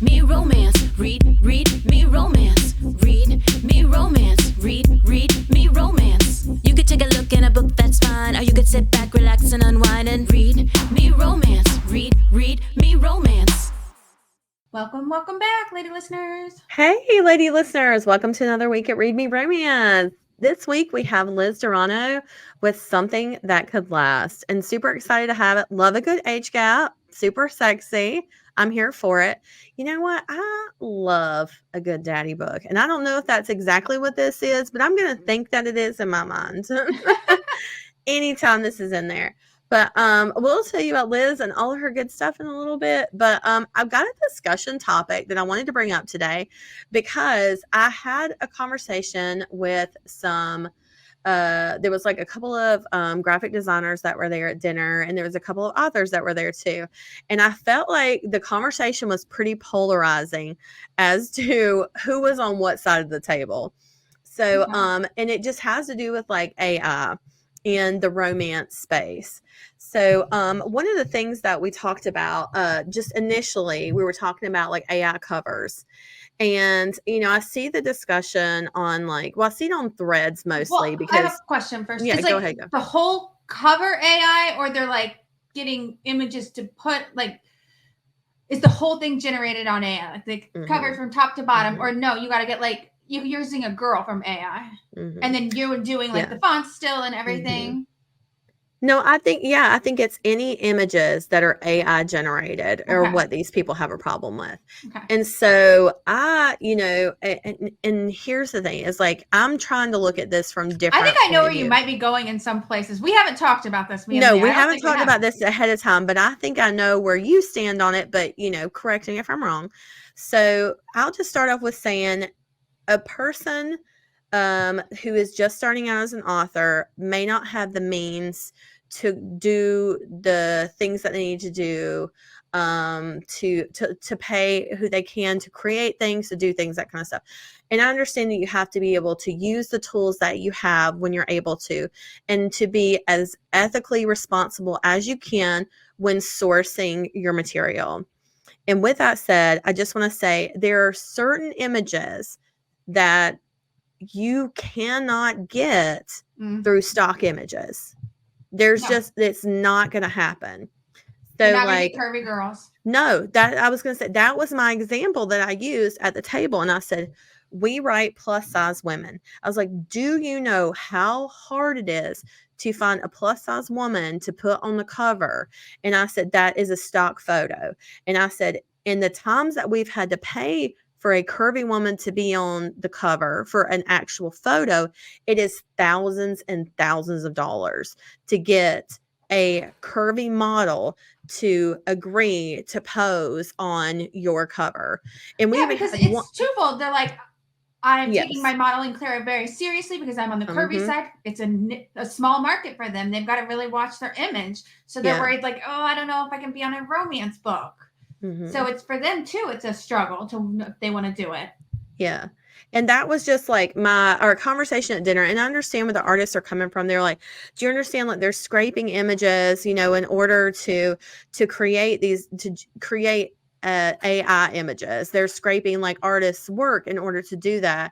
me romance. Read me romance. Read me romance. Read me romance. You could take a look in a book, that's fine. Or you could sit back, relax, and unwind and read me romance. Read me romance. Welcome back, lady listeners. Hey, lady listeners. Welcome to another week at Read Me Romance. This week we have Liz Durano with Something That Could Last. And super excited to have it. Love a good age gap. Super sexy. I'm here for it. You know what? I love a good daddy book. And I don't know if that's exactly what this is, but I'm going to think that it is in my mind. Anytime this is in there. But we'll tell you about Liz and all of her good stuff in a little bit. But I've got a discussion topic that I wanted to bring up today because I had a conversation with some there was like a couple of graphic designers that were there at dinner, and there was a couple of authors that were there too. And I felt like the conversation was pretty polarizing as to who was on what side of the table. So, and it just has to do with like AI in the romance space. So one of the things that we talked about just initially, we were talking about like AI covers. And, you know, I see the discussion on like, well, I see it on Threads mostly because. I have a question first. Yeah, like, go ahead. Go. The whole cover AI, or they're like getting images to put like, is the whole thing generated on AI? Like the cover from top to bottom, or no, you got to get like, you're using a girl from AI, and then you're doing like the fonts still and everything. No, I think it's any images that are AI generated or what these people have a problem with. And so and here's the thing is like, I'm trying to look at this from different. I think I know where you might be going in some places. We haven't talked about this. We haven't talked about this ahead of time, but I think I know where you stand on it, but correct me if I'm wrong. So I'll just start off with saying a person who is just starting out as an author may not have the means to do the things that they need to do, to pay who they can to create things, to do things, that kind of stuff. And I understand that you have to be able to use the tools that you have when you're able to, and to be as ethically responsible as you can when sourcing your material. And with that said, I just want to say there are certain images that you cannot get through stock images. It's not going to happen. So not like curvy girls. No, that I was going to say, that was my example that I used at the table. And I said, we write plus size women. I was like, do you know how hard it is to find a plus size woman to put on the cover? And I said, that is a stock photo. And I said, in the times that we've had to pay for a curvy woman to be on the cover for an actual photo, it is thousands and thousands of dollars to get a curvy model to agree to pose on your cover. And because it's twofold. They're like, I'm taking my modeling career very seriously because I'm on the curvy side. It's a small market for them. They've got to really watch their image. So they're worried like, oh, I don't know if I can be on a romance book. So it's for them too. It's a struggle if they want to do it. Yeah. And that was just like our conversation at dinner. And I understand where the artists are coming from. They're like, do you understand? Like they're scraping images, in order to create AI images. They're scraping like artists' work in order to do that.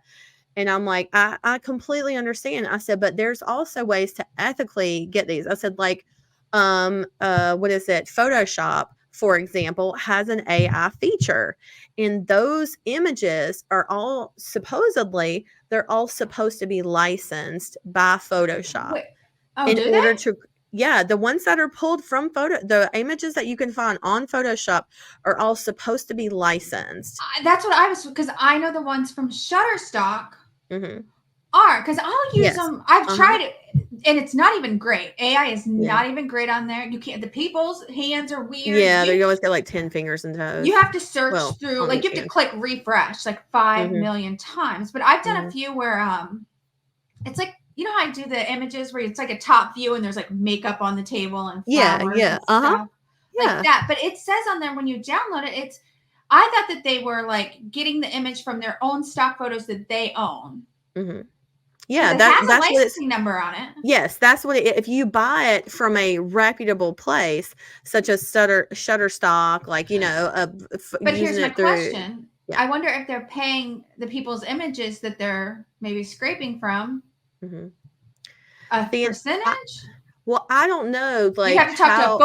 And I'm like, I completely understand. I said, but there's also ways to ethically get these. I said, like, what is it? Photoshop, for example, has an AI feature, and those images are all supposed to be licensed by Photoshop. The ones that are pulled from the images that you can find on Photoshop are all supposed to be licensed. That's what I was, because I know the ones from Shutterstock are, because I'll use them. I've tried it, and it's not even great. AI is not even great on there. You can't. The people's hands are weird. Yeah, you always get like 10 fingers and toes. You have to search through, like you have to click refresh like 5 million times. But I've done a few where it's like, you know how I do the images where it's like a top view and there's like makeup on the table and flowers and stuff like that. But it says on there when you download it, I thought that they were like getting the image from their own stock photos that they own. Yeah, It has a that's what it's. licensing number on it. Yes, that's what if you buy it from a reputable place such as Shutterstock, like, But here's using my it through. question. Yeah. I wonder if they're paying the people's images that they're maybe scraping from Mhm. a See, percentage. well, I don't know, You'd like, have to talk to how.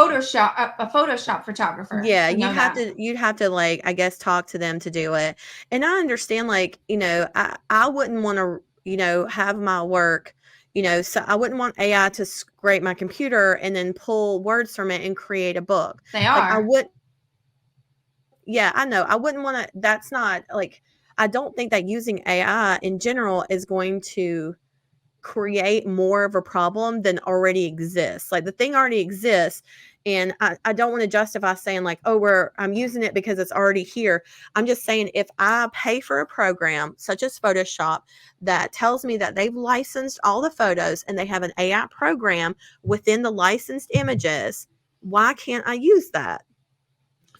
a Photoshop photographer Yeah, to know that. you'd have to, like, I guess, talk to them to do it. And I understand, like, I wouldn't want to, have my work, so I wouldn't want AI to scrape my computer and then pull words from it and create a book. They Like, are. yeah, I know. I wouldn't want to, that's not like, I don't think that using AI in general is going to create more of a problem than already exists. Like, the thing already exists. And I don't want to justify saying, like, oh, I'm using it because it's already here. I'm just saying, if I pay for a program such as Photoshop that tells me that they've licensed all the photos and they have an AI program within the licensed images, why can't I use that?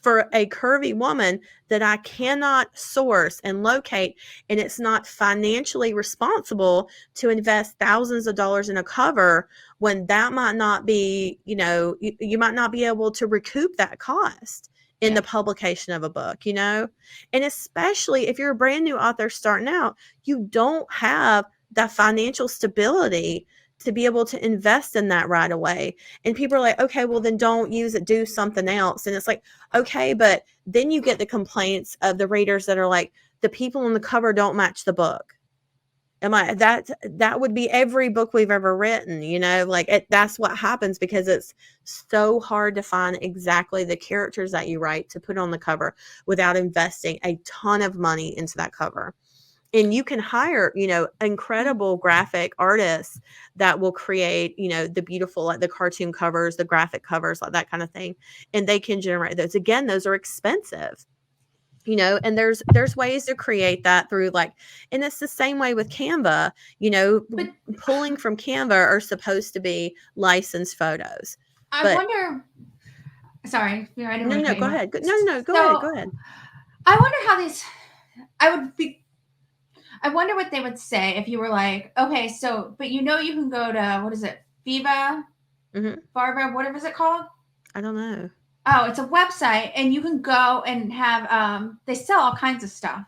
For a curvy woman that I cannot source and locate, and it's not financially responsible to invest thousands of dollars in a cover when that might not be, you might not be able to recoup that cost in the publication of a book, and especially if you're a brand new author starting out, you don't have the financial stability to be able to invest in that right away. And people are like, okay, well, then don't use it, do something else. And it's like, okay, but then you get the complaints of the readers that are like, the people on the cover don't match the book. That would be every book we've ever written, that's what happens because it's so hard to find exactly the characters that you write to put on the cover without investing a ton of money into that cover. And you can hire, incredible graphic artists that will create, the beautiful, like the cartoon covers, the graphic covers, like that kind of thing. And they can generate those. Again, those are expensive, and there's ways to create that through, like, and it's the same way with Canva, But pulling from Canva are supposed to be licensed photos. I But wonder. Sorry, I didn't no, want to no, cut go you off. ahead. No, go So ahead. Go ahead. I wonder how these. I would be. I wonder what they would say if you were like, okay, so, but you can go to, what is it, Viva, Farva, whatever is it called? I don't know. Oh, it's a website, and you can go and have, they sell all kinds of stuff.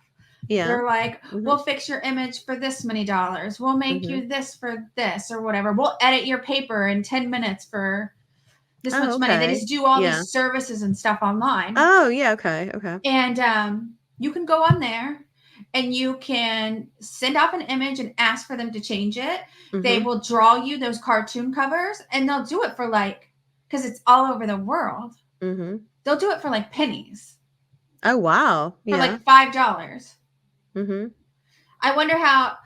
Yeah. They're like, we'll fix your image for this many dollars. We'll make you this for this or whatever. We'll edit your paper in 10 minutes for this much money. They just do all these services and stuff online. Oh, yeah. Okay. And you can go on there and you can send off an image and ask for them to change it. They will draw you those cartoon covers, and they'll do it for because it's all over the world. They'll do it for like pennies. Oh, wow. For like $5. I wonder how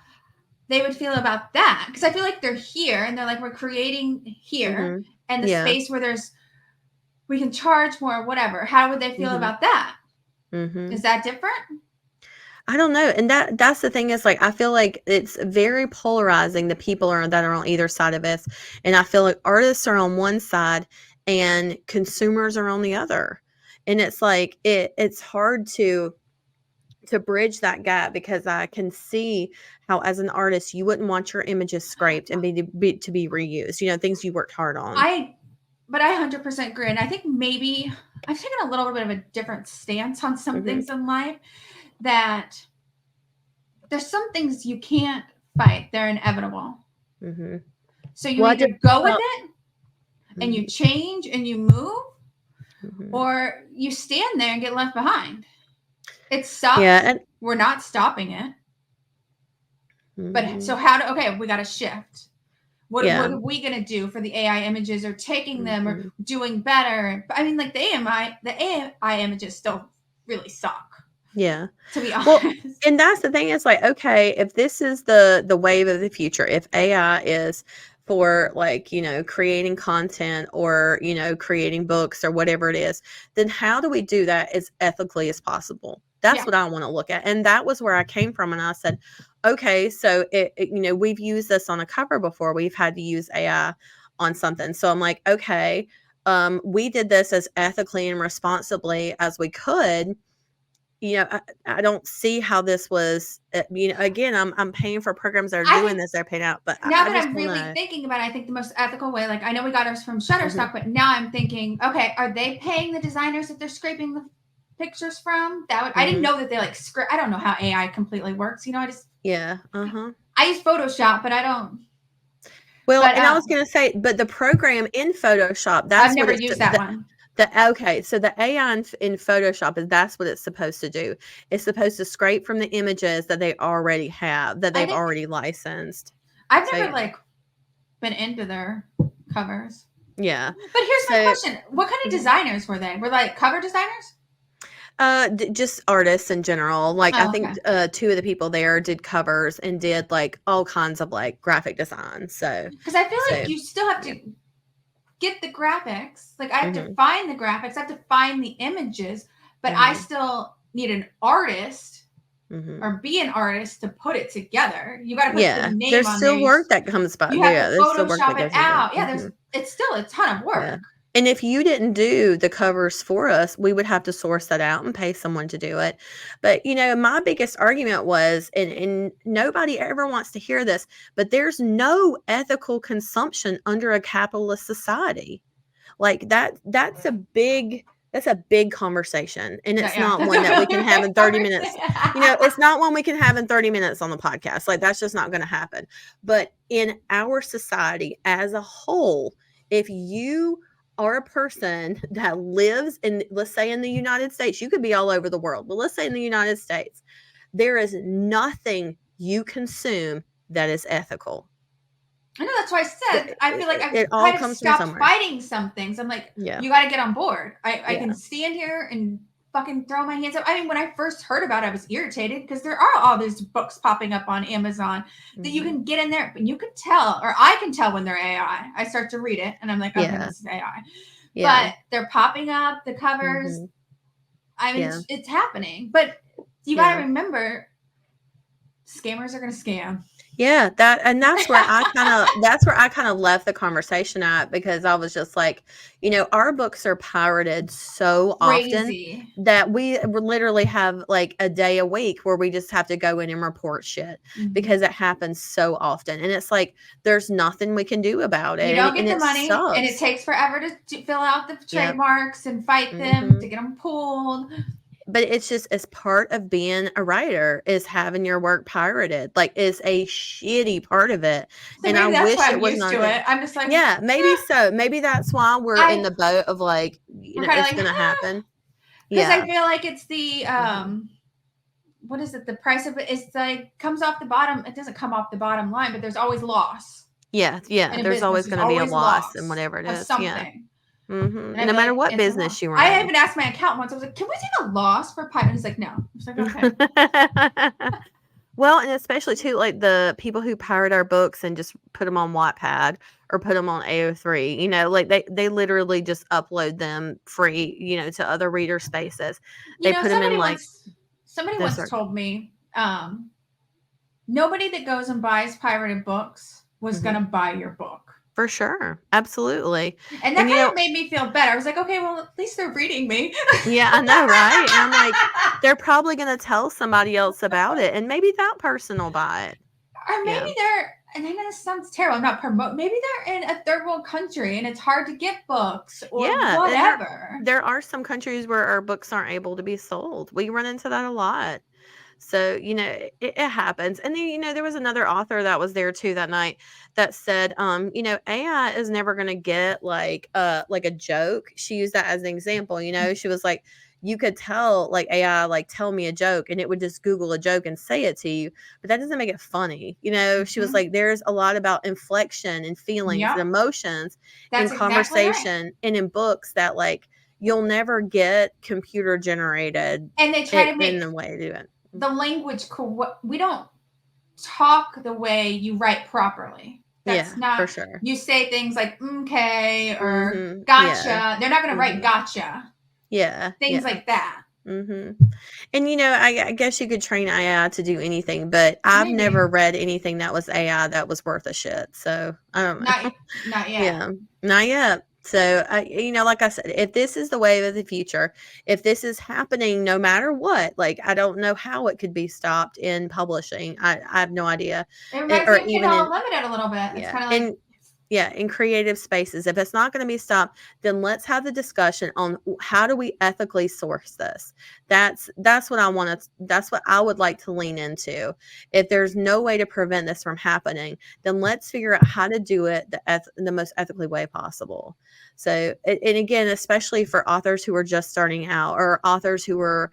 they would feel about that, because I feel like they're here and they're like, we're creating here and the space where we can charge more, whatever. How would they feel about that? Is that different? I don't know. And that's the thing is, like, I feel like it's very polarizing, the people that are on either side of this. And I feel like artists are on one side and consumers are on the other. And it's like, it's hard to bridge that gap, because I can see how, as an artist, you wouldn't want your images scraped and to be reused, things you worked hard on. But I 100% agree. And I think maybe I've taken a little bit of a different stance on some things in life, that there's some things you can't fight. They're inevitable. So you either go with it and you change and you move, or you stand there and get left behind. It sucks. Yeah, and we're not stopping it. But so we got to shift. What are we going to do for the AI images, or taking them, or doing better? I mean, like the AI images still really suck. Yeah. To be honest. Well, and that's the thing. It's like, okay, if this is the wave of the future, if AI is for, like, creating content, or, creating books or whatever it is, then how do we do that as ethically as possible? That's what I want to look at. And that was where I came from. And I said, okay, so we've used this on a cover before. We've had to use AI on something. So I'm like, okay, we did this as ethically and responsibly as we could, I don't see how this was, again, I'm paying for programs that are doing this, they're paying out, but now I that just I'm don't really know. thinking about it, I think the most ethical way, like I know we got ours from Shutterstock, but now I'm thinking, okay, are they paying the designers that they're scraping the pictures from? I didn't know that they like script. I don't know how AI completely works. I just I use Photoshop, but I don't. Well, and I was going to say, but the program in Photoshop, that's I've never used that one. So the AI in Photoshop that's what it's supposed to do. It's supposed to scrape from the images that they already have, that they've already licensed. I've never been into their covers. Yeah. But here's my question. What kind of designers were they? Were like cover designers? Just artists in general. I think two of the people there did covers and did like all kinds of like graphic design. So because I feel like you still have to get the graphics. Like I have to find the graphics, I have to find the images, but I still need an artist or be an artist to put it together. You got to put the name there's on still work that comes by. You have to Photoshop it out. Yeah, it's still a ton of work. Yeah. And if you didn't do the covers for us, we would have to source that out and pay someone to do it. But, my biggest argument was, and nobody ever wants to hear this, but there's no ethical consumption under a capitalist society. Like that's a big conversation. And it's not one that we can have in 30 minutes. It's not one we can have in 30 minutes on the podcast. Like that's just not going to happen. But in our society as a whole, if you are a person that lives in, let's say in the United States, you could be all over the world, but let's say in the United States, there is nothing you consume that is ethical. I know, that's why I said, I feel like I've kind of stopped fighting some things. I'm like, you got to get on board. I can stand here and fucking throw my hands up. I mean, when I first heard about it, I was irritated because there are all these books popping up on Amazon that you can get in there, but you can tell, or I can tell when they're AI. I start to read it and I'm like, okay, this is AI. Yeah. But they're popping up, the covers. I mean, it's happening. But you got to remember, scammers are going to scam. Yeah, that's where I kind of left the conversation at, because I was just like, our books are pirated so often that we literally have like a day a week where we just have to go in and report shit because it happens so often. And it's like, there's nothing we can do about it. You don't get the money, and it takes forever to fill out the trademarks and fight them to get them pulled. But it's part of being a writer is having your work pirated. Like, it's a shitty part of it. So and I wish it was not. I'm just like, maybe so. Maybe that's why we're in the boat of like, it's going to happen. Because I feel like it's the, what is it? The price of it is like, comes off the bottom. It doesn't come off the bottom line, but there's always loss. Yeah. There's always going to be a loss in whatever it is. Something. Yeah. Mm-hmm. No matter what business you run. I even asked my accountant once. I was like, "Can we take a loss for Pipe?" And he's like, "No." I was like, "Okay." Well, and especially too, like the people who pirate our books and just put them on Wattpad or put them on AO3. Like they literally just upload them free. To other reader spaces. They put them in like. Somebody once told me, nobody that goes and buys pirated books was going to buy your book. For sure. Absolutely. And that kind of made me feel better. I was like, okay, well, at least they're reading me. Yeah, I know, right? And I'm like, they're probably going to tell somebody else about it. And maybe that person will buy it. Or maybe and I know this sounds terrible. I'm not promoting. Maybe they're in a third world country and it's hard to get books or whatever. There are some countries where our books aren't able to be sold. We run into that a lot. So, it happens. And then, there was another author that was there too that night that said, AI is never going to get like a joke. She used that as an example. She was like, you could tell like AI, like tell me a joke and it would just Google a joke and say it to you, but that doesn't make it funny. She was like, there's a lot about inflection and feelings and emotions in conversation and in books that like, you'll never get computer generated. And they try to make in the way to do it. The language, we don't talk the way you write properly. That's not for sure. You say things like okay or gotcha. Yeah. They're not going to write gotcha. Yeah. Things like that. Mm-hmm. And I guess you could train AI to do anything, but I've never read anything that was AI that was worth a shit. So I don't know. Not yet. Yeah, not yet. So, like I said, if this is the wave of the future, if this is happening no matter what, like, I don't know how it could be stopped in publishing. I have no idea. It reminds Or me of even Kindle in, Unlimited a little bit. It's yeah, kind of like, in creative spaces. If it's not going to be stopped, then let's have the discussion on how do we ethically source this. That's what I want to. That's what I would like to lean into. If there's no way to prevent this from happening, then let's figure out how to do it the most ethically way possible. So, and again, especially for authors who are just starting out, or authors who are,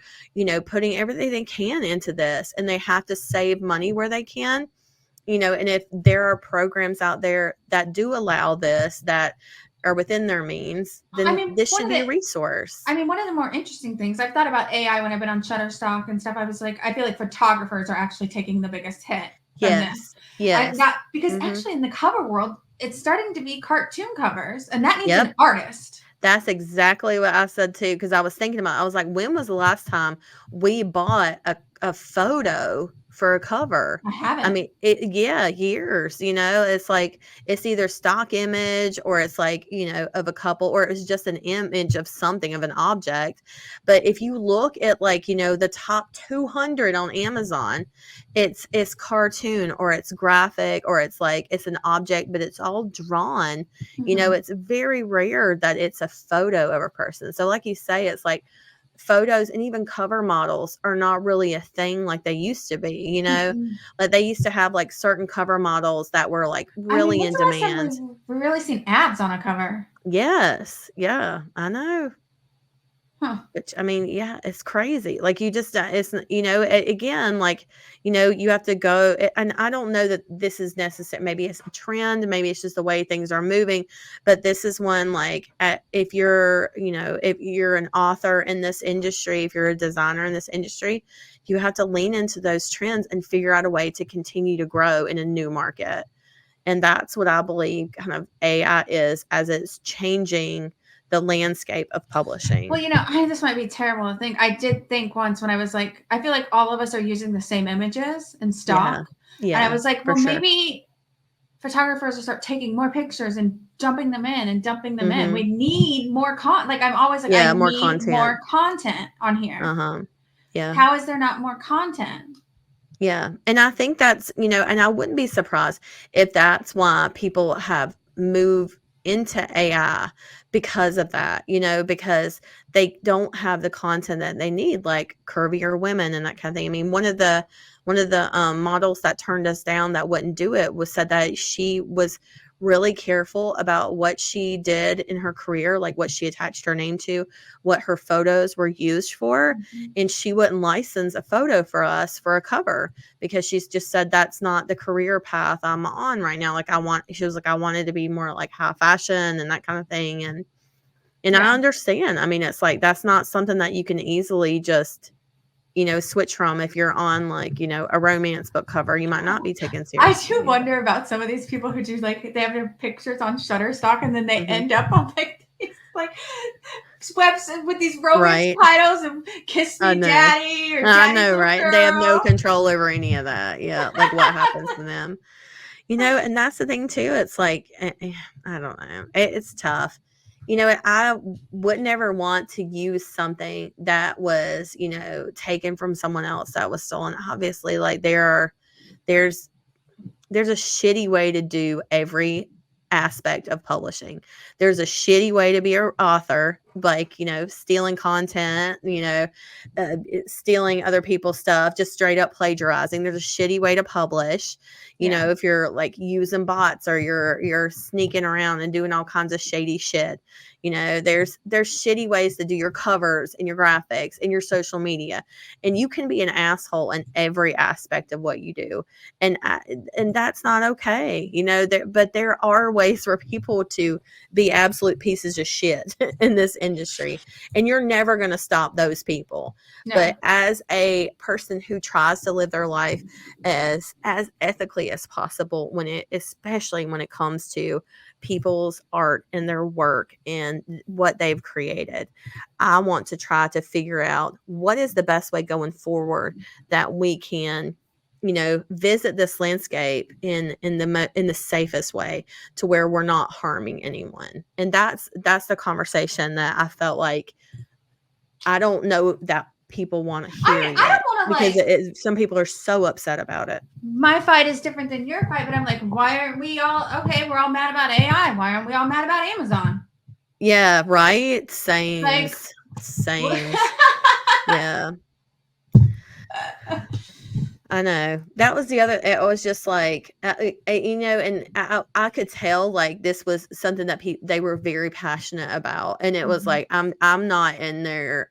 putting everything they can into this, and they have to save money where they can. And if there are programs out there that do allow this, that are within their means, then this should be a resource. One of the more interesting things I've thought about AI when I've been on Shutterstock and stuff, I was like, I feel like photographers are actually taking the biggest hit from this. Yes. Because actually in the cover world, it's starting to be cartoon covers, and that needs an artist. That's exactly what I said too, because I was thinking about, I was like, when was the last time we bought a photo for a cover? I haven't. Years. It's like, it's either stock image, or it's like, of a couple, or it's just an image of something, of an object. But if you look at, like, the top 200 on Amazon, it's cartoon, or it's graphic, or it's like, it's an object, but it's all drawn. It's very rare that it's a photo of a person. So like you say, it's like, photos and even cover models are not really a thing like they used to be. Like they used to have like certain cover models that were like really in demand. We've really seen abs on a cover. Yes. Yeah, I know. Which, it's crazy. Like, you just, it's, again, like, you have to go, and I don't know that this is necessary. Maybe it's a trend, maybe it's just the way things are moving, but this is one, like, if you're an author in this industry, if you're a designer in this industry, you have to lean into those trends and figure out a way to continue to grow in a new market. And that's what I believe kind of AI is, as it's changing the landscape of publishing. Well, this might be terrible to think. I did think once when I was like, I feel like all of us are using the same images in stock. Yeah. And I was like, well, maybe photographers will start taking more pictures and dumping them in and dumping them in. We need more content. Like, I'm always like, I need more content on here. Yeah. How is there not more content? Yeah. And I think that's, and I wouldn't be surprised if that's why people have moved into AI, because of that, because they don't have the content that they need, like curvier women and that kind of thing. One of the models that turned us down, that wouldn't do it, said that she was really careful about what she did in her career, like what she attached her name to, what her photos were used for. And she wouldn't license a photo for us for a cover, because she's just said, that's not the career path I'm on right now. Like, she was like, I wanted to be more like high fashion and that kind of thing. And I understand. It's like, that's not something that you can easily just, switch from. If you're on, like, a romance book cover, you might not be taken seriously. I do wonder about some of these people who do, like, they have their pictures on Shutterstock and then they end up on like these, like, websites with these romance titles and Kiss Me Daddy, or I know, right? They have no control over any of that. Yeah, like what happens to them. And that's the thing too. It's like, I don't know. It's tough. I would never want to use something that was, taken from someone else, that was stolen. Obviously, like, there's a shitty way to do every aspect of publishing. There's a shitty way to be an author, like, stealing content, stealing other people's stuff, just straight up plagiarizing. There's a shitty way to publish. If you're like using bots, or you're sneaking around and doing all kinds of shady shit. There's shitty ways to do your covers and your graphics and your social media, and you can be an asshole in every aspect of what you do, and that's not okay. But there are ways for people to be absolute pieces of shit in this industry, and you're never going to stop those people. No. But as a person who tries to live their life as ethically as possible, especially when it comes to people's art and their work and what they've created, I want to try to figure out what is the best way going forward that we can visit this landscape in the safest way to where we're not harming anyone. And that's the conversation that I felt like I don't know that people want to hear I don't want to because some people are so upset about it. My fight is different than your fight, but I'm like, why aren't we all okay? We're all mad about AI. Why aren't we all mad about Amazon? Yeah, right. Same. Like, same. Yeah. I know. That was the other. It was just like, and I could tell like this was something that they were very passionate about, and it was like, I'm not in there.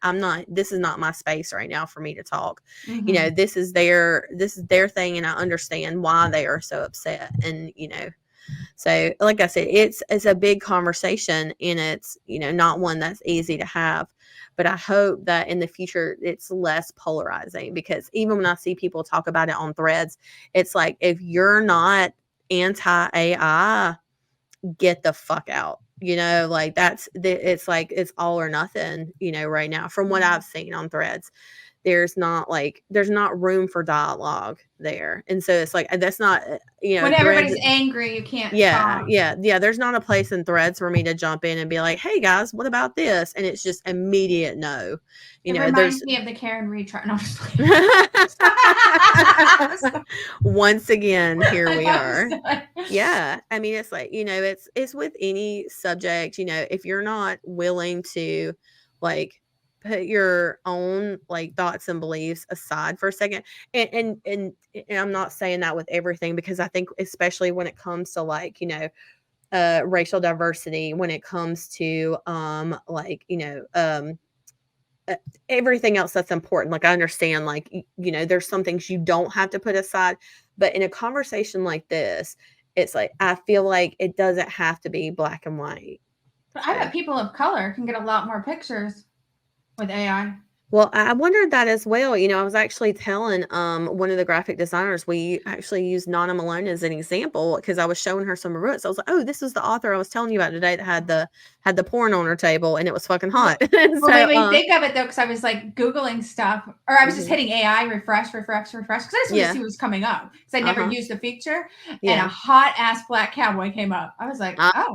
This is not my space right now for me to talk. This is their thing, and I understand why they are so upset, and so like I said, it's a big conversation, and it's not one that's easy to have. But I hope that in the future it's less polarizing, because even when I see people talk about it on threads, it's like, if you're not anti-AI, get the fuck out. Like it's like it's all or nothing, right now from what I've seen on threads. There's not room for dialogue there. And so it's like, that's not, when everybody's angry, you can't talk. Yeah. There's not a place in threads for me to jump in and be like, hey guys, what about this? And it's just immediate no. It reminds me of the Karen Reed trial. No, once again, here we are. Yeah. I mean, it's like, it's with any subject, if you're not willing to like put your own like thoughts and beliefs aside for a second. And I'm not saying that with everything, because I think especially when it comes to like, racial diversity, when it comes to everything else that's important. Like I understand, like, there's some things you don't have to put aside, but in a conversation like this, it's like, I feel like it doesn't have to be black and white. But I bet people of color can get a lot more pictures with AI. Well, I wondered that as well. I was actually telling one of the graphic designers, we actually used Nana Malone as an example, because I was showing her some roots. I was like, oh, this is the author I was telling you about today that had the porn on her table, and it was fucking hot. Well, so, made me think of it though, because I was like Googling stuff, or I was just hitting AI, refresh, because I just wanted to see what was coming up, because I never used the feature, and a hot ass black cowboy came up. I was like, oh. Right?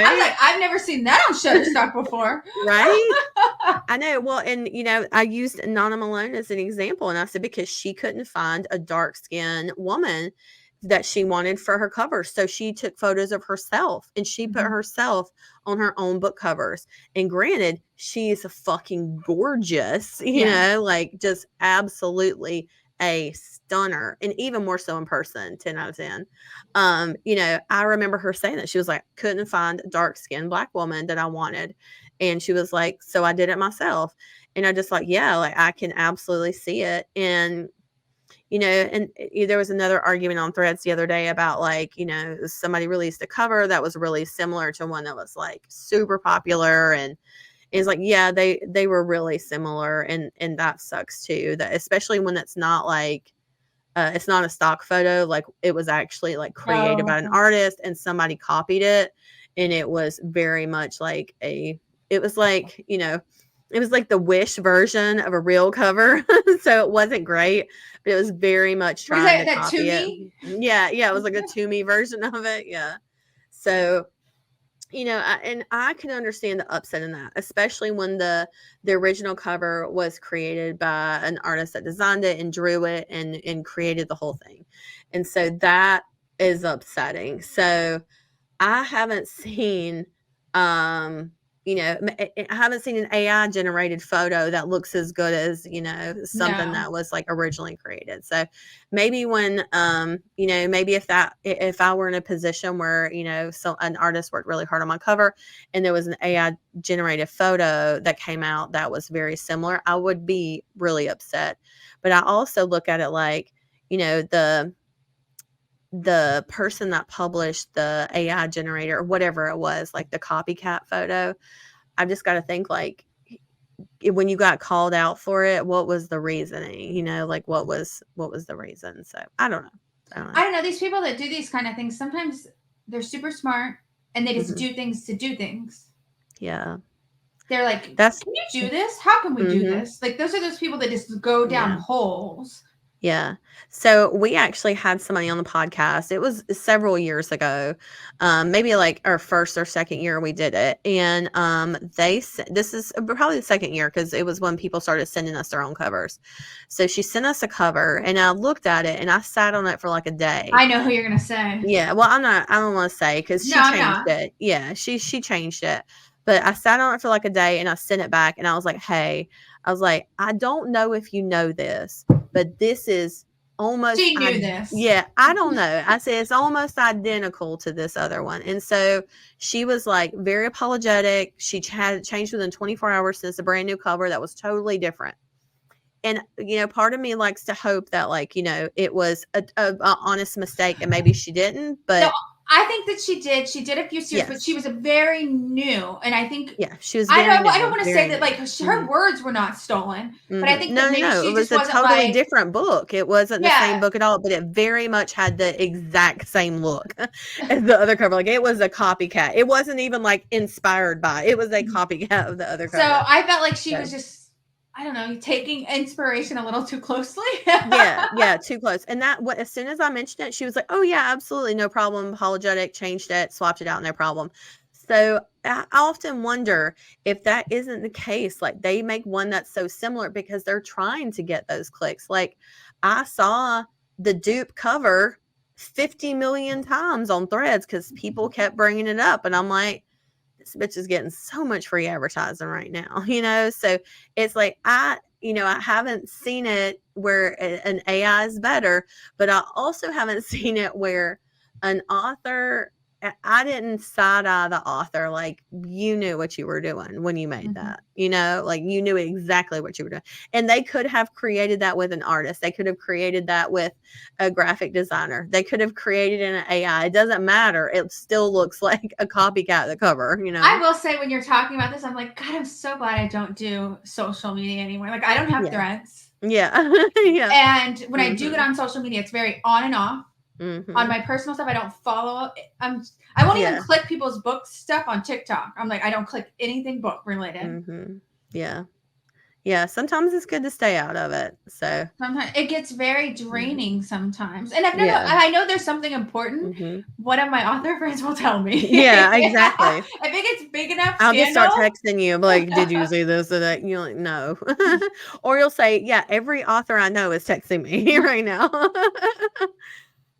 I was like, I've never seen that on Shutterstock before. Right? I know. Well, and I used Nana Malone as an example, and I said, because she couldn't find a dark-skinned woman that she wanted for her cover, so she took photos of herself, and she put herself on her own book covers. And granted, she is fucking gorgeous, like just absolutely a stunner, and even more so in person, 10 out of 10. I remember her saying that she was like, couldn't find a dark-skinned black woman that I wanted. And she was like, so I did it myself. And I just like, yeah, like I can absolutely see it. And, and there was another argument on threads the other day about like, somebody released a cover that was really similar to one that was like super popular. And it's like, yeah, they were really similar. And that sucks too, that especially when it's not like, it's not a stock photo. Like it was actually like created by an artist and somebody copied it. And it was very much like it was like, it was like the Wish version of a real cover. So it wasn't great, but it was very much trying to copy it. Yeah. It was like a Toomey version of it. Yeah. So, and I can understand the upset in that, especially when the original cover was created by an artist that designed it and drew it and created the whole thing. And so that is upsetting. So I haven't seen, I haven't seen an AI generated photo that looks as good as, something that was like originally created. So maybe when, maybe if I were in a position where, so an artist worked really hard on my cover and there was an AI generated photo that came out that was very similar, I would be really upset. But I also look at it like, the person that published the AI generator or whatever it was, like the copycat photo, I've just got to think like, when you got called out for it, what was the reasoning? Like what was the reason? So I don't know. These people that do these kind of things, sometimes they're super smart and they just do things to do things. Yeah. They're like, can you do this? How can we do this? Like, those are those people that just go down holes. Yeah. So we actually had somebody on the podcast. It was several years ago, maybe like our first or second year we did it. And this is probably the second year because it was when people started sending us their own covers. So she sent us a cover and I looked at it and I sat on it for like a day. I know who you're going to say. Yeah. Well, I don't want to say because she changed it. Yeah. She changed it. But I sat on it for like a day and I sent it back and I was like, hey, I don't know if you know this, but this is almost. She knew this. Yeah, I don't know. I said it's almost identical to this other one. And so she was like very apologetic. She had changed within 24 hours since a brand new cover that was totally different. And, part of me likes to hope that, like, it was a honest mistake and maybe she didn't, but. No, I think that she did. She did a few series, but she was a very new. And I think. Yeah, she was very new. I don't want to say that, like, her words were not stolen, but I think that maybe she it was a totally different book. It wasn't the same book at all, but it very much had the exact same look as the other cover. Like, it was a copycat. It wasn't even, like, inspired by. It was a copycat of the other cover. So I felt like she was just, I don't know, taking inspiration a little too closely. yeah, too close. And as soon as I mentioned it, she was like, oh yeah, absolutely, no problem, apologetic, changed it, swapped it out, no problem. So I often wonder if that isn't the case. Like, they make one that's so similar because they're trying to get those clicks. Like, I saw the dupe cover 50 million times on Threads because people kept bringing it up. And I'm like, this bitch is getting so much free advertising right now, so it's like, I haven't seen it where an AI is better, but I also haven't seen it where an author, I didn't side eye the author. Like, you knew what you were doing when you made that, like, you knew exactly what you were doing. And they could have created that with an artist. They could have created that with a graphic designer. They could have created an AI. It doesn't matter. It still looks like a copycat of the cover, I will say, when you're talking about this, I'm like, God, I'm so glad I don't do social media anymore. Like, I don't have Threads. Yeah. Yeah. And when I do get on social media, it's very on and off. On my personal stuff, I don't follow. I won't even click people's book stuff on TikTok. I'm like, I don't click anything book related. Yeah. Sometimes it's good to stay out of it. So sometimes it gets very draining. Sometimes, and I know there's something important. One of my author friends will tell me. Yeah, exactly. I think it's big enough. I'll just start texting you, like, did you see this or that? You're like, no. Or you'll say, yeah, every author I know is texting me right now.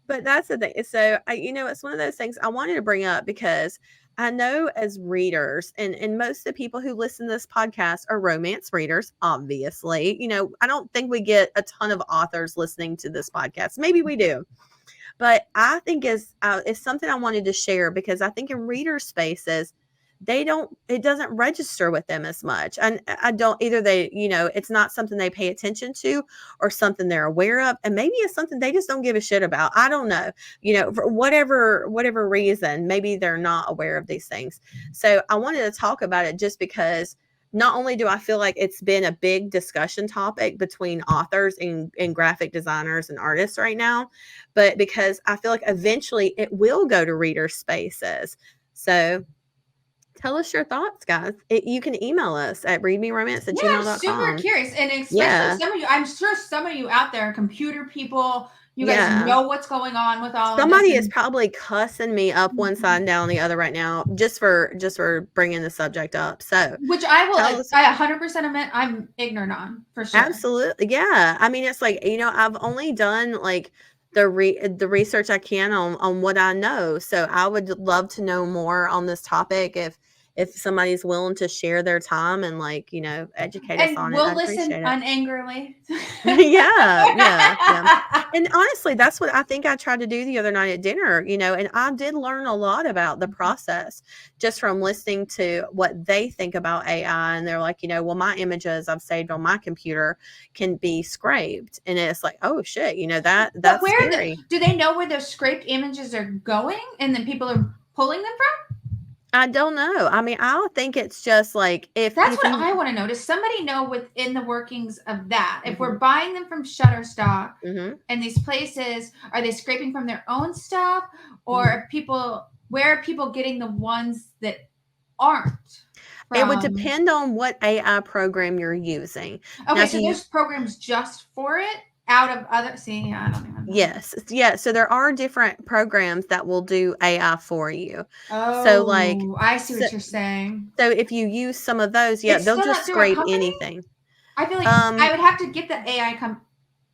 But that's the thing. So, it's one of those things I wanted to bring up because I know as readers, and most of the people who listen to this podcast are romance readers, obviously. I don't think we get a ton of authors listening to this podcast. Maybe we do. But I think it's something I wanted to share because I think in reader spaces, it doesn't register with them as much. And I don't either. It's not something they pay attention to or something they're aware of. And maybe it's something they just don't give a shit about. I don't know, for whatever reason, maybe they're not aware of these things. So I wanted to talk about it just because not only do I feel like it's been a big discussion topic between authors and graphic designers and artists right now, but because I feel like eventually it will go to reader spaces. So tell us your thoughts, guys. You can email us at readmeromance@gmail.com. I'm super curious. And especially some of you, I'm sure some of you out there are computer people. You guys know what's going on with all Somebody of this. is probably cussing me up one side and down the other right now just for bringing the subject up. So, which I 100% admit I'm ignorant on, for sure. Absolutely. Yeah. I mean, it's like, I've only done like the research I can on what I know. So I would love to know more on this topic if somebody's willing to share their time and educate us on it. We'll listen unangrily. Yeah. And honestly, that's what I think I tried to do the other night at dinner, and I did learn a lot about the process just from listening to what they think about AI. And they're like, well, my images I've saved on my computer can be scraped. And it's like, oh shit, that's scary. Do they know where those scraped images are going and then people are pulling them from? I don't know. I mean, I think it's just like that's what I want to know. Does somebody know within the workings of that? If we're buying them from Shutterstock and these places, are they scraping from their own stuff, or where are people getting the ones that aren't? It would depend on what AI program you're using. Okay, so there's programs just for it out of other. See, I don't even know. Yes, yeah. So there are different programs that will do AI for you. Oh, so like I see what you're saying. So if you use some of those, yeah, they'll just scrape anything. I feel like I would have to get the AI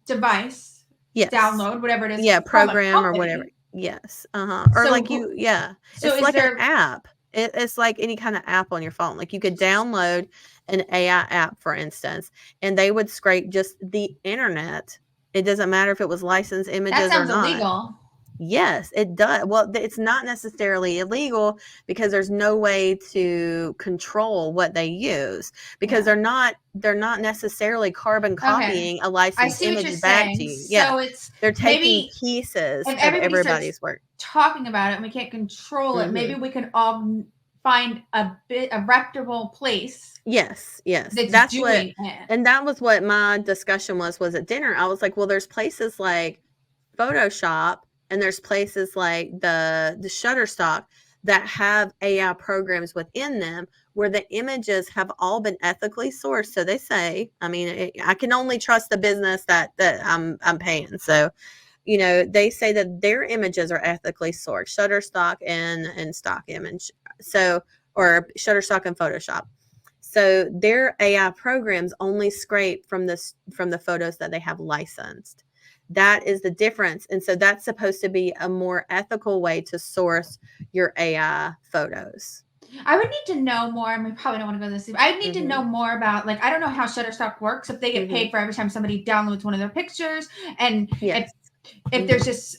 device, yes, download whatever it is, yeah, program or whatever. Yes, or So like so it's like an app. It's like any kind of app on your phone. Like you could download an AI app, for instance, and they would scrape just the internet. It doesn't matter if it was licensed images or not. That sounds illegal. Yes, it does. Well, it's not necessarily illegal because there's no way to control what they use because they're not necessarily carbon copying a licensed image back to you. Yeah, so they're taking pieces of everybody's work. Talking about it, and we can't control it. Maybe we can all find a reputable place. Yes, that's what, and that was what my discussion was at dinner. I was like, well, there's places like Photoshop. And there's places like the Shutterstock that have AI programs within them where the images have all been ethically sourced. So they say, I mean, I can only trust the business that I'm paying. So, they say that their images are ethically sourced, Shutterstock and stock image. So, or Shutterstock and Photoshop. So their AI programs only scrape from the photos that they have licensed. That is the difference. And so that's supposed to be a more ethical way to source your AI photos. I would need to know more. I probably don't want to go this deep. I need to know more about, like, I don't know how Shutterstock works. If they get paid for every time somebody downloads one of their pictures, and if there's just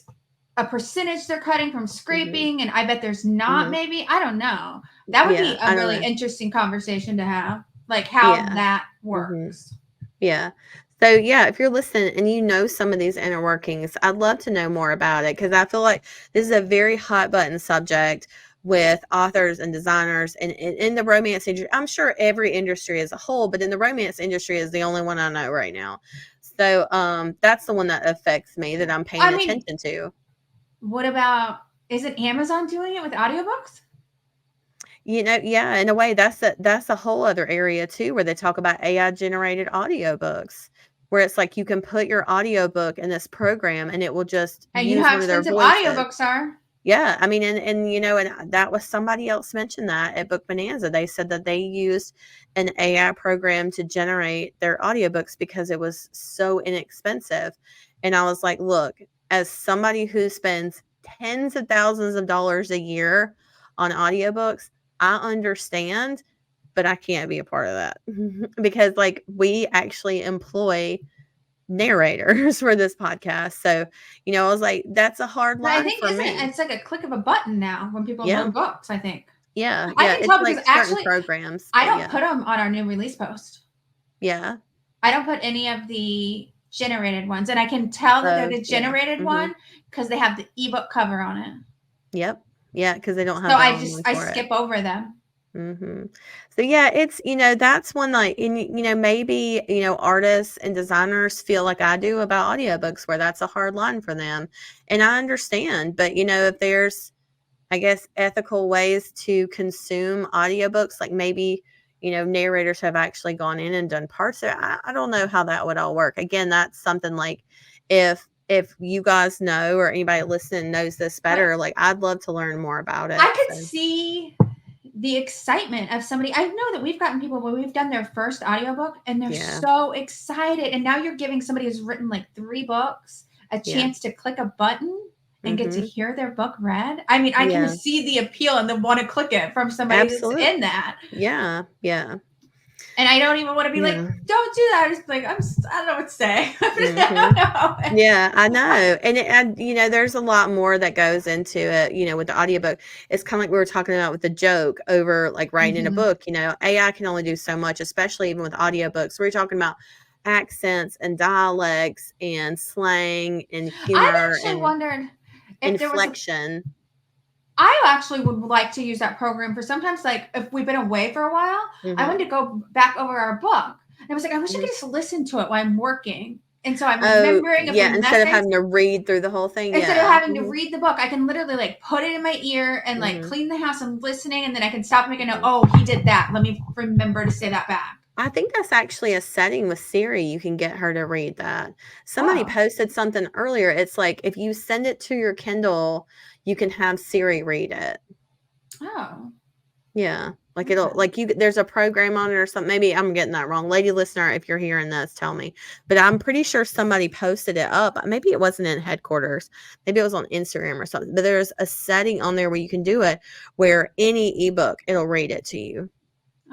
a percentage they're cutting from scraping, and I bet there's not. Maybe, I don't know. That would be a really interesting conversation to have, like how that works. Yeah. So, if you're listening and you know some of these inner workings, I'd love to know more about it because I feel like this is a very hot button subject with authors and designers and in the romance industry. I'm sure every industry as a whole, but in the romance industry is the only one I know right now. So that's the one that affects me that I'm paying attention to. What about, isn't Amazon doing it with audiobooks? In a way, that's a whole other area too, where they talk about AI generated audiobooks, where it's like you can put your audiobook in this program and it will just use one of their voices. Audiobooks are. Yeah, I mean, and that was somebody else mentioned that at Book Bonanza. They said that they used an AI program to generate their audiobooks because it was so inexpensive. And I was like, look, as somebody who spends tens of thousands of dollars a year on audiobooks, I understand, but I can't be a part of that because like we actually employ narrators for this podcast. So, I was like, that's a hard line for me. It's like a click of a button now when people load books, I think. Yeah. I can tell because actually programs. I don't put them on our new release post. Yeah. I don't put any of the generated ones, and I can tell that they're the generated one because they have the ebook cover on it. Yep. Yeah, because they don't have. So I skip over them. So it's that's one, like, and maybe artists and designers feel like I do about audiobooks, where that's a hard line for them, and I understand. But if there's, I guess, ethical ways to consume audiobooks, like maybe narrators have actually gone in and done parts of it. I don't know how that would all work. Again, that's something like if you guys know or anybody listening knows this better, like I'd love to learn more about it. I could see the excitement of somebody. I know that we've gotten people where we've done their first audiobook and they're so excited. And now you're giving somebody who's written like 3 books a chance to click a button and get to hear their book read. I mean, I can see the appeal and then want to click it from somebody who's in that. Yeah. Yeah. And I don't even want to be like, don't do that. I just like, I don't know what to say. I don't know. Yeah, I know. And there's a lot more that goes into it, with the audiobook. It's kind of like we were talking about with the joke over like writing in a book. AI can only do so much, especially even with audiobooks. We're talking about accents and dialects and slang and humor. I actually wondered if inflection. I actually would like to use that program for sometimes, like if we've been away for a while, I wanted to go back over our book. And I was like, I wish I could just listen to it while I'm working And so I'm remembering yeah, instead of having to read through the whole thing. Instead of having to read the book, I can literally like put it in my ear and like clean the house and listening, and then I can stop and make a note. Oh, he did that. Let me remember to say that back. I think that's actually a setting with Siri. You can get her to read that. Somebody posted something earlier. It's like if you send it to your Kindle, you can have Siri read it. Oh. Yeah. Like it'll like there's a program on it or something. Maybe I'm getting that wrong. Lady listener, if you're hearing this, tell me. But I'm pretty sure somebody posted it up. Maybe it wasn't in headquarters. Maybe it was on Instagram or something. But there's a setting on there where you can do it where any ebook, it'll read it to you.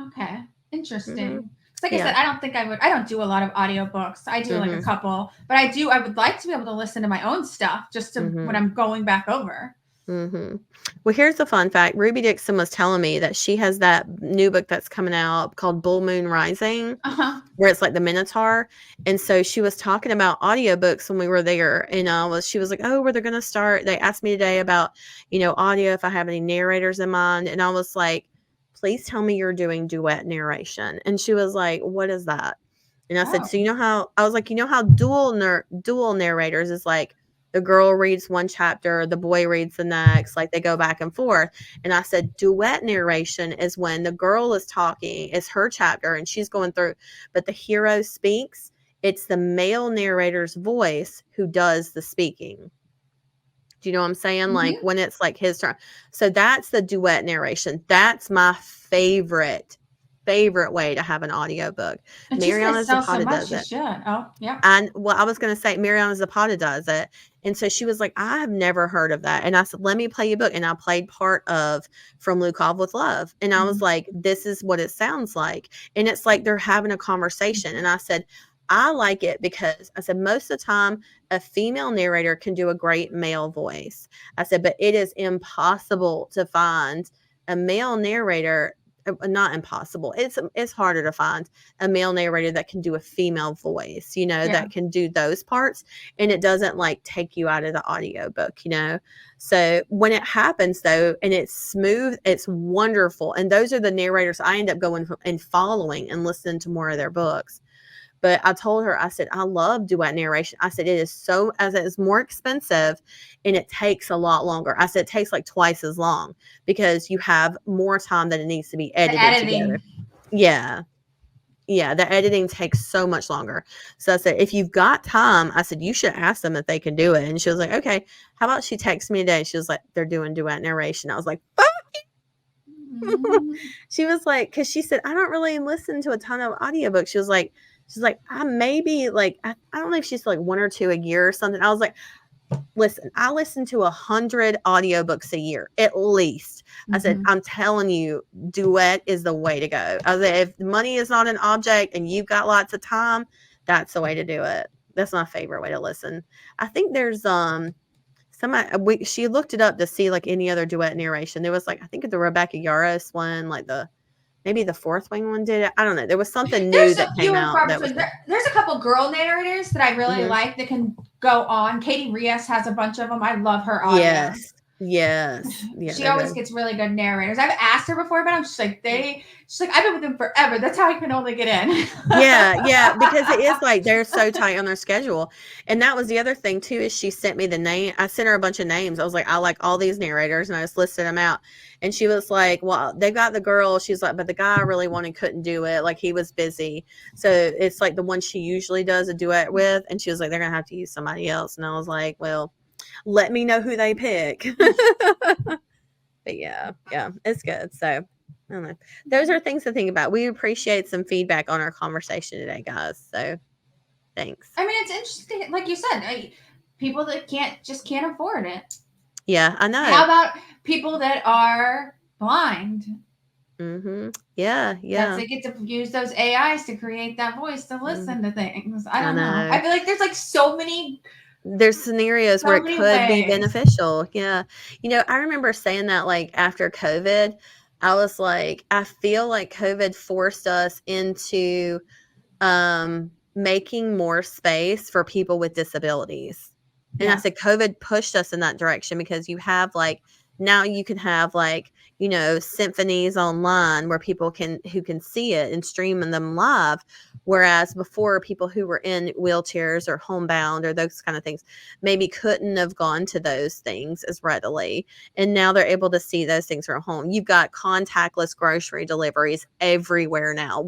Okay. Interesting. Like I said, I don't do a lot of audiobooks. I do like a couple, but I would like to be able to listen to my own stuff just to when I'm going back over. Well, here's a fun fact. Ruby Dixon was telling me that she has that new book that's coming out called Bull Moon Rising, where it's like the Minotaur. And so she was talking about audiobooks when we were there. And she was like, oh, where they're going to start. They asked me today about, audio, if I have any narrators in mind. And I was like, please tell me you're doing duet narration. And she was like, what is that? And I said, so I was like, dual narrators is like, the girl reads one chapter, the boy reads the next, like they go back and forth. And I said, duet narration is when the girl is talking, it's her chapter and she's going through, but the hero speaks. It's the male narrator's voice who does the speaking. Do you know what I'm saying? Like when it's like his turn. So that's the duet narration. That's my favorite way to have an audiobook. Mariana Zapata does it. Oh, yeah. And I was going to say Mariana Zapata does it. And so she was like, I have never heard of that. And I said, let me play you a book. And I played part of From Lukov with Love. And I was like, this is what it sounds like. And it's like they're having a conversation. And I said, I like it because I said, most of the time, a female narrator can do a great male voice. I said, but it is impossible to find a male narrator. Not impossible. It's harder to find a male narrator that can do a female voice, that can do those parts. And it doesn't like take you out of the audiobook, So when it happens though, and it's smooth, it's wonderful. And those are the narrators I end up going and following and listening to more of their books. But I told her, I said, I love duet narration. I said, it is more expensive and it takes a lot longer. I said, it takes like twice as long because you have more time that it needs to be edited together. Yeah. Yeah. The editing takes so much longer. So I said, if you've got time, I said, you should ask them if they can do it. And she was like, okay, how about she texts me today? She was like, they're doing duet narration. I was like, she was like, because she said, I don't really listen to a ton of audiobooks. She's like, I maybe like, I don't know if she's like 1 or 2 a year or something. I was like, listen, I listen to 100 audiobooks a year, at least. I said, I'm telling you, duet is the way to go. I said, if money is not an object and you've got lots of time, that's the way to do it. That's my favorite way to listen. I think there's, she looked it up to see like any other duet narration. There was like, I think the Rebecca Yarros one, like maybe the Fourth Wing one did it. I don't know. There was something new that came out. There's a couple girl narrators that I really like that can go on. Katie Rias has a bunch of them. I love her audio. Yes. Yeah, she always gets really good narrators. I've asked her before, but I'm just like, she's like, I've been with them forever. That's how I can only get in. yeah, because it is like they're so tight on their schedule. And that was the other thing too, is she sent me the name. I sent her a bunch of names. I was like, I like all these narrators, and I just listed them out. And she was like, well, they got the girl. She's like, but the guy I really wanted couldn't do it. Like he was busy. So it's like the one she usually does a duet with. And she was like, they're going to have to use somebody else. And I was like, well, let me know who they pick. But yeah, it's good. So I don't know. Those are things to think about. We appreciate some feedback on our conversation today, guys. So thanks. I mean, it's interesting. Like you said, people that can't afford it. Yeah, I know. How about people that are blind? Yeah. They get to use those AIs to create that voice to listen to things. I don't know. I feel like there's like so many. There's scenarios where it could be beneficial. Yeah. I remember saying that like after COVID, I was like, I feel like COVID forced us into making more space for people with disabilities. And I said, COVID pushed us in that direction because you have like now you can have like, symphonies online where people who can see it and stream them live. Whereas before, people who were in wheelchairs or homebound or those kind of things maybe couldn't have gone to those things as readily. And now they're able to see those things from home. You've got contactless grocery deliveries everywhere now.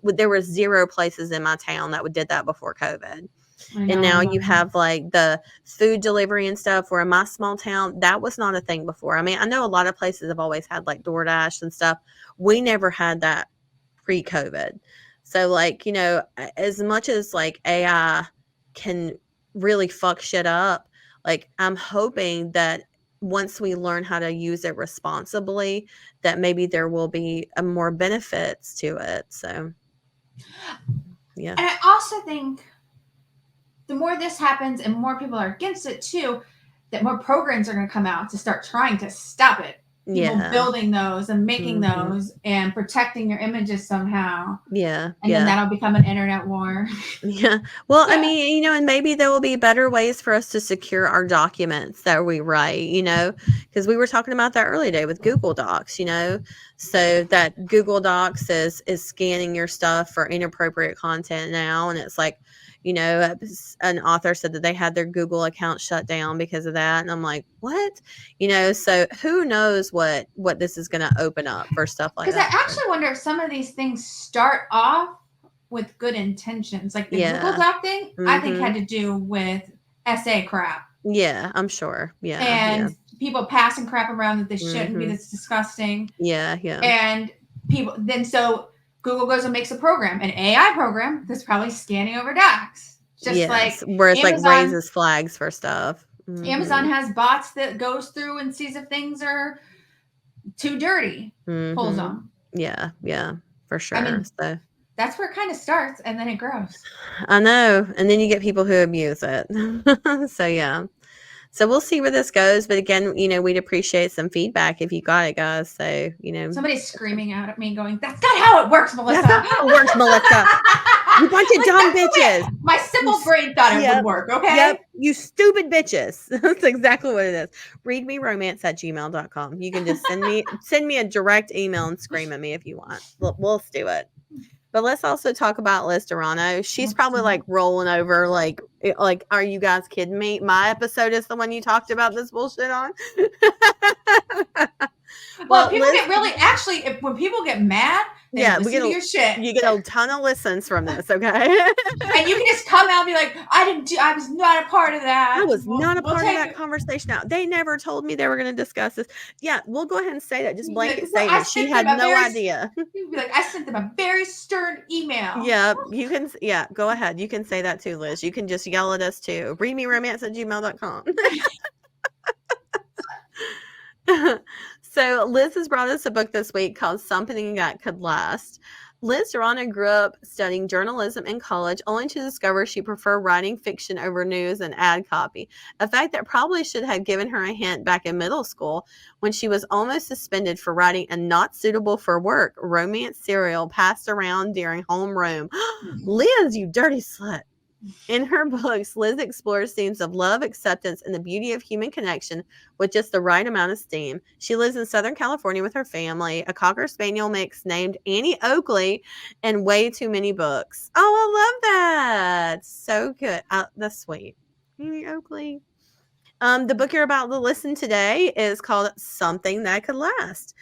There were 0 places in my town that did that before COVID. And now you have like the food delivery and stuff, where in my small town, that was not a thing before. I mean, I know a lot of places have always had like DoorDash and stuff. We never had that pre-COVID. So like, as much as like AI can really fuck shit up, like I'm hoping that once we learn how to use it responsibly, that maybe there will be more benefits to it. So, yeah. And I also think the more this happens and more people are against it too, that more programs are going to come out to start trying to stop it. People building those and making those and protecting your images somehow. Yeah. And then that'll become an internet war. Yeah. Well, I mean, and maybe there will be better ways for us to secure our documents that we write, because we were talking about that earlier today with Google Docs, so that Google Docs is scanning your stuff for inappropriate content now. And it's like, an author said that they had their Google account shut down because of that. And I'm like, what? So who knows what this is going to open up for stuff like that. Because I actually wonder if some of these things start off with good intentions. Like the Google Doc thing, I think had to do with essay crap. Yeah, I'm sure. Yeah. And people passing crap around that this shouldn't be, that's disgusting. Yeah. And so Google goes and makes a program, an AI program that's probably scanning over docs. Just like where it's Amazon, like raises flags for stuff. Amazon has bots that goes through and sees if things are too dirty, pulls them. Yeah, for sure. I mean, so that's where it kind of starts and then it grows. I know. And then you get people who abuse it. So yeah. So we'll see where this goes. But again, we'd appreciate some feedback if you got it, guys. So, somebody's screaming out at me going, that's not how it works, Melissa. That's not how it works, Melissa. You bunch of dumb bitches. My simple brain thought it would work, okay? Yep. You stupid bitches. That's exactly what it is. readmeromance@gmail.com. You can just send me a direct email and scream at me if you want. We'll do it. But let's also talk about Liz Durano. She's probably like rolling over, like, are you guys kidding me? My episode is the one you talked about this bullshit on. Well, people get really, actually, when people get mad, we get your shit. You get a ton of listens from this, okay? And you can just come out and be like, I was not a part of that. I was not a part of that conversation. Now, they never told me they were going to discuss this. Yeah, we'll go ahead and say that. Just blanket statement. She had no idea. You'd be like, I sent them a very stern email. Yeah, you can. Yeah, go ahead. You can say that too, Liz. You can just yell at us too. readmeromance@gmail.com. So Liz has brought us a book this week called Something That Could Last. Liz Durano grew up studying journalism in college, only to discover she preferred writing fiction over news and ad copy, a fact that probably should have given her a hint back in middle school when she was almost suspended for writing a not suitable for work romance serial passed around during homeroom. Liz, you dirty slut. In her books, Liz explores themes of love, acceptance, and the beauty of human connection with just the right amount of steam. She lives in Southern California with her family, a Cocker Spaniel mix named Annie Oakley, and way too many books. Oh, I love that. So good. That's sweet. Annie Oakley. The book you're about to listen today is called Something That Could Last.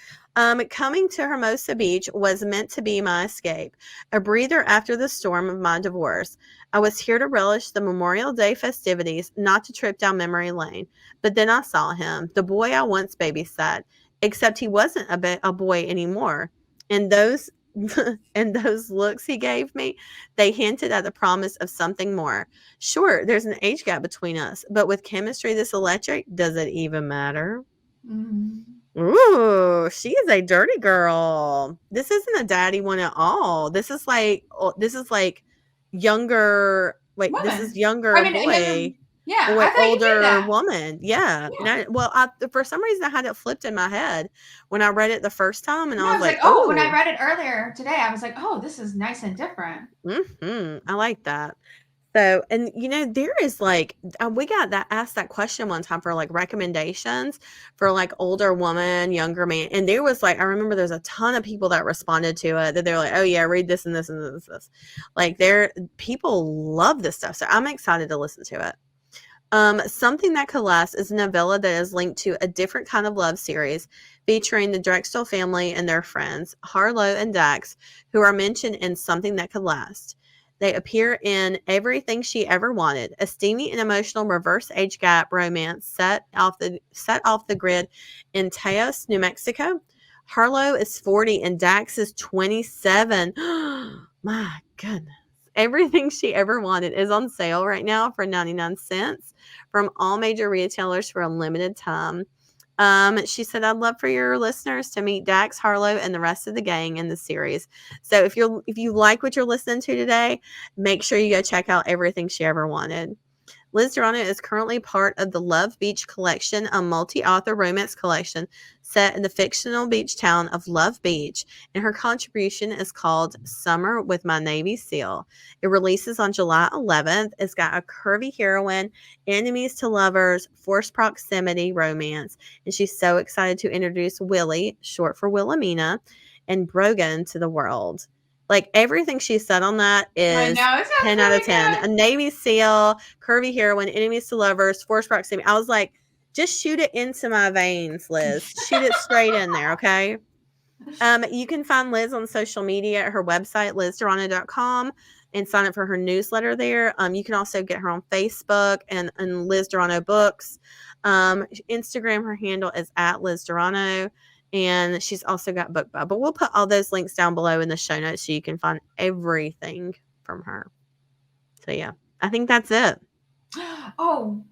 Coming to Hermosa Beach was meant to be my escape, a breather after the storm of my divorce. I was here to relish the Memorial Day festivities, not to trip down memory lane. But then I saw him, the boy I once babysat, except he wasn't a boy anymore. And those looks he gave me, they hinted at the promise of something more. Sure, there's an age gap between us, but with chemistry this electric, does it even matter? Ooh, she is a dirty girl. This isn't a daddy one at all. This is like younger. Wait, woman. This is younger boy. Older woman. Yeah. For some reason, I had it flipped in my head when I read it the first time, and I was like, oh, when I read it earlier today, I was like, oh, this is nice and different. I like that. So, and there is like, we got asked that question one time for like recommendations for like older woman, younger man. And there was like, I remember there's a ton of people that responded to it that they're like, oh yeah, read this and this and this, and this. Like people love this stuff. So I'm excited to listen to it. Something That Could Last is a novella that is linked to a different kind of love series featuring the Drexel family and their friends, Harlow and Dax, who are mentioned in Something That Could Last. They appear in Everything She Ever Wanted, a steamy and emotional reverse age gap romance set off the grid in Taos, New Mexico. Harlow is 40 and Dax is 27. My goodness. Everything She Ever Wanted is on sale right now for 99 cents from all major retailers for a limited time. She said, I'd love for your listeners to meet Dax, Harlow, and the rest of the gang in the series. So if you like what you're listening to today, make sure you go check out Everything She Ever Wanted. Liz Durano is currently part of the Love Beach Collection, a multi-author romance collection set in the fictional beach town of Love Beach, and her contribution is called Summer with My Navy SEAL. It releases on July 11th. It's got a curvy heroine, enemies to lovers, forced proximity romance, and she's so excited to introduce Willie, short for Wilhelmina, and Brogan to the world. Like, everything she said on that is 10 out of 10. Good. A Navy SEAL, curvy heroine, enemies to lovers, forced proximity. I was like, just shoot it into my veins, Liz. Shoot it straight in there, okay? You can find Liz on social media at her website, lizdurano.com, and sign up for her newsletter there. You can also get her on Facebook and Liz Durano Books. Instagram, her handle is at Liz Durano. And she's also got BookBub. But we'll put all those links down below in the show notes so you can find everything from her. So, yeah, I think that's it. Oh,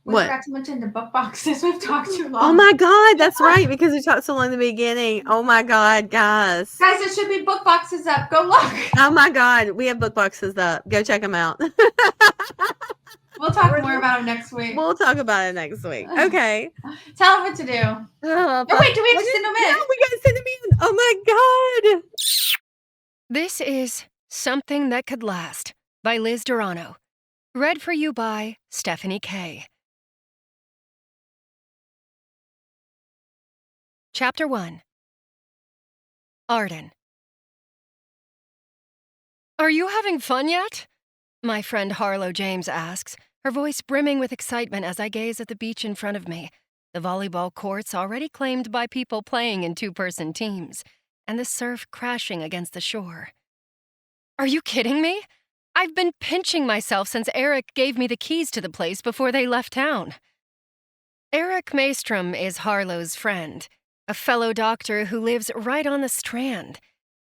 we forgot to mention the book boxes. We've talked too long. Oh, my God. That's right, because we talked so long in the beginning. Oh, my God, guys. Guys, there should be book boxes up. Go look. Oh, my God. We have book boxes up. Go check them out. We'll talk more about them next week. We'll talk about it next week. Okay. Tell them what to do. Wait, do we have to send them in? No, we got to send them in. Oh, my God. This is Something That Could Last by Liz Durano. Read for you by Stephanie K. Chapter 1. Arden. Are you having fun yet? My friend Harlow James asks, her voice brimming with excitement as I gaze at the beach in front of me, the volleyball courts already claimed by people playing in two-person teams, and the surf crashing against the shore. Are you kidding me? I've been pinching myself since Eric gave me the keys to the place before they left town. Eric Maestrom is Harlow's friend, a fellow doctor who lives right on the Strand,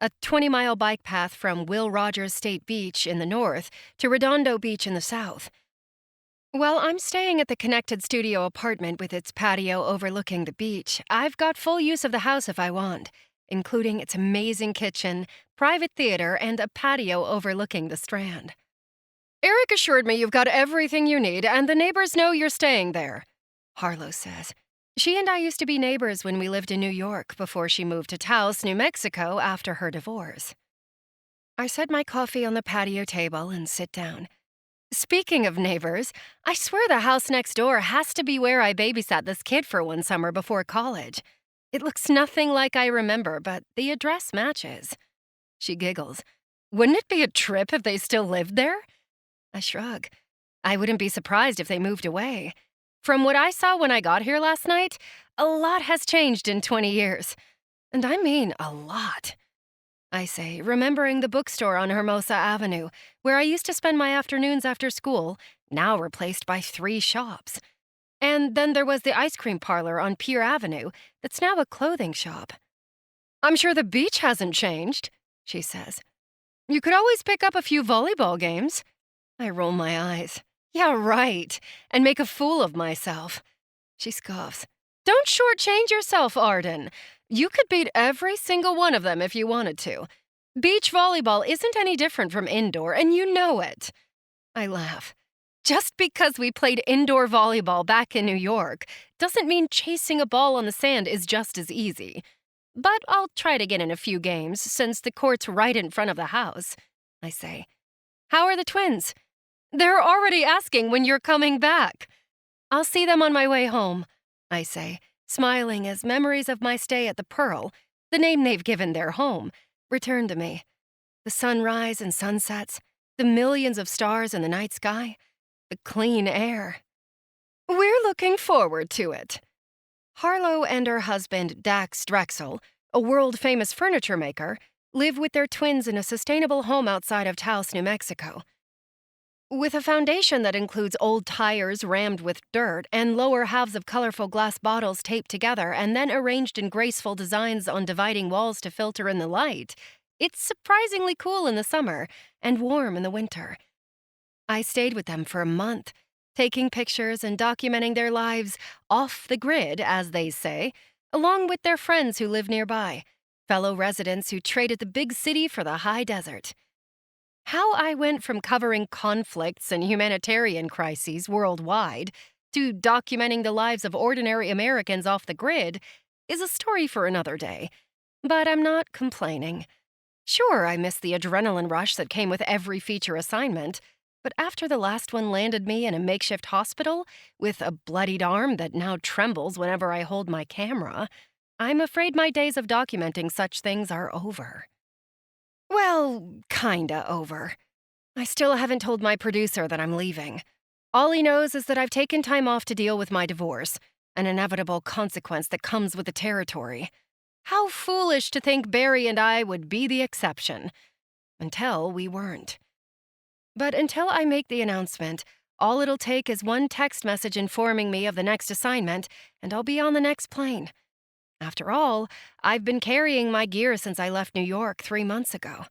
a 20-mile bike path from Will Rogers State Beach in the north to Redondo Beach in the south. While I'm staying at the connected studio apartment with its patio overlooking the beach, I've got full use of the house if I want, including its amazing kitchen, private theater, and a patio overlooking the Strand. Eric assured me you've got everything you need and the neighbors know you're staying there, Harlow says. She and I used to be neighbors when we lived in New York before she moved to Taos, New Mexico after her divorce. I set my coffee on the patio table and sit down. Speaking of neighbors, I swear the house next door has to be where I babysat this kid for one summer before college. It looks nothing like I remember, but the address matches. She giggles. Wouldn't it be a trip if they still lived there? I shrug. I wouldn't be surprised if they moved away. From what I saw when I got here last night, a lot has changed in 20 years. And I mean a lot. I say, remembering the bookstore on Hermosa Avenue, where I used to spend my afternoons after school, now replaced by 3 shops. And then there was the ice cream parlor on Pier Avenue that's now a clothing shop. I'm sure the beach hasn't changed, she says. You could always pick up a few volleyball games. I roll my eyes. Yeah, right. And make a fool of myself. She scoffs. Don't shortchange yourself, Arden. You could beat every single one of them if you wanted to. Beach volleyball isn't any different from indoor, and you know it. I laugh. Just because we played indoor volleyball back in New York doesn't mean chasing a ball on the sand is just as easy. But I'll try to get in a few games since the court's right in front of the house, I say. How are the twins? They're already asking when you're coming back. I'll see them on my way home, I say, smiling as memories of my stay at the Pearl, the name they've given their home, return to me. The sunrise and sunsets, the millions of stars in the night sky, the clean air. We're looking forward to it. Harlow and her husband, Dax Drexel, a world-famous furniture maker, live with their twins in a sustainable home outside of Taos, New Mexico. With a foundation that includes old tires rammed with dirt and lower halves of colorful glass bottles taped together and then arranged in graceful designs on dividing walls to filter in the light, it's surprisingly cool in the summer and warm in the winter. I stayed with them for a month, taking pictures and documenting their lives off the grid, as they say, along with their friends who live nearby, fellow residents who traded the big city for the high desert. How I went from covering conflicts and humanitarian crises worldwide to documenting the lives of ordinary Americans off the grid is a story for another day, but I'm not complaining. Sure, I missed the adrenaline rush that came with every feature assignment, but after the last one landed me in a makeshift hospital with a bloodied arm that now trembles whenever I hold my camera, I'm afraid my days of documenting such things are over. Well, kinda over. I still haven't told my producer that I'm leaving. All he knows is that I've taken time off to deal with my divorce, an inevitable consequence that comes with the territory. How foolish to think Barry and I would be the exception. Until we weren't. But until I make the announcement, all it'll take is one text message informing me of the next assignment, and I'll be on the next plane. After all, I've been carrying my gear since I left New York 3 months ago.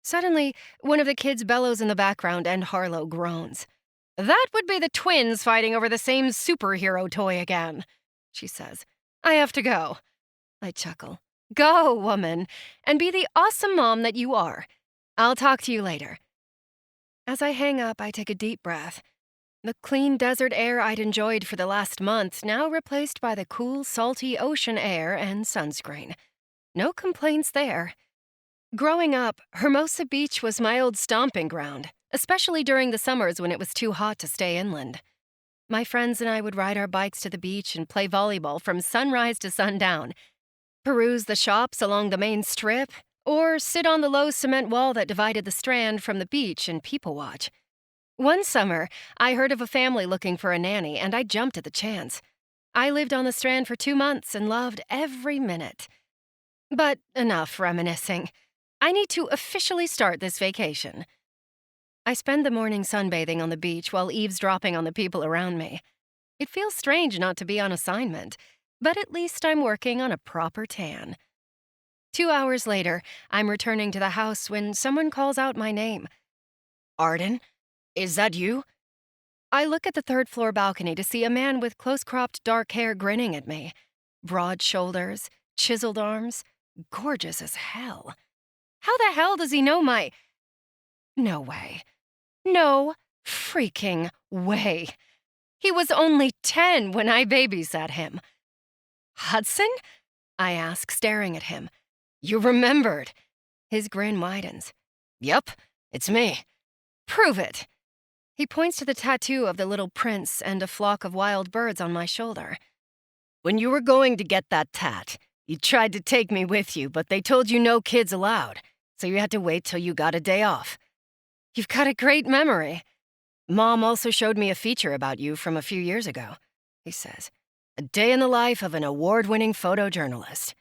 Suddenly, one of the kids bellows in the background and Harlow groans. That would be the twins fighting over the same superhero toy again, she says. I have to go. I chuckle. Go, woman, and be the awesome mom that you are. I'll talk to you later. As I hang up, I take a deep breath. The clean desert air I'd enjoyed for the last month now replaced by the cool, salty ocean air and sunscreen. No complaints there. Growing up, Hermosa Beach was my old stomping ground, especially during the summers when it was too hot to stay inland. My friends and I would ride our bikes to the beach and play volleyball from sunrise to sundown, peruse the shops along the main strip, or sit on the low cement wall that divided the strand from the beach and people watch. One summer, I heard of a family looking for a nanny, and I jumped at the chance. I lived on the strand for 2 months and loved every minute. But enough reminiscing. I need to officially start this vacation. I spend the morning sunbathing on the beach while eavesdropping on the people around me. It feels strange not to be on assignment, but at least I'm working on a proper tan. 2 hours later, I'm returning to the house when someone calls out my name. Arden? Is that you? I look at the third-floor balcony to see a man with close-cropped dark hair grinning at me. Broad shoulders, chiseled arms, gorgeous as hell. How the hell does he know my... No way. No freaking way. He was only 10 when I babysat him. Hudson? I ask, staring at him. You remembered. His grin widens. Yup, it's me. Prove it. He points to the tattoo of the little prince and a flock of wild birds on my shoulder. When you were going to get that tat, you tried to take me with you, but they told you no kids allowed, so you had to wait till you got a day off. You've got a great memory. Mom also showed me a feature about you from a few years ago, he says. A day in the life of an award-winning photojournalist.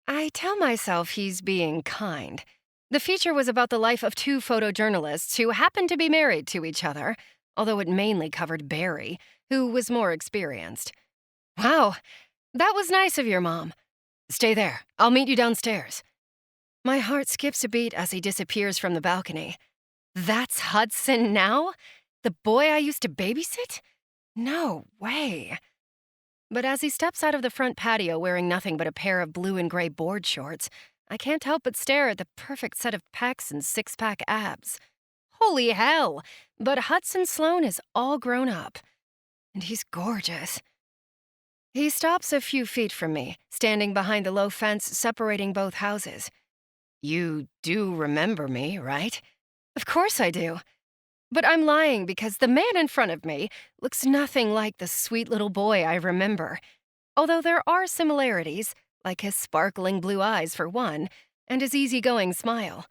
I tell myself he's being kind. The feature was about the life of 2 photojournalists who happened to be married to each other, although it mainly covered Barry, who was more experienced. Wow, that was nice of your mom. Stay there. I'll meet you downstairs. My heart skips a beat as he disappears from the balcony. That's Hudson now? The boy I used to babysit? No way. But as he steps out of the front patio wearing nothing but a pair of blue and gray board shorts, I can't help but stare at the perfect set of pecs and 6-pack abs. Holy hell! But Hudson Sloan is all grown up. And he's gorgeous. He stops a few feet from me, standing behind the low fence separating both houses. You do remember me, right? Of course I do. But I'm lying because the man in front of me looks nothing like the sweet little boy I remember. Although there are similarities, like his sparkling blue eyes for one, and his easygoing smile.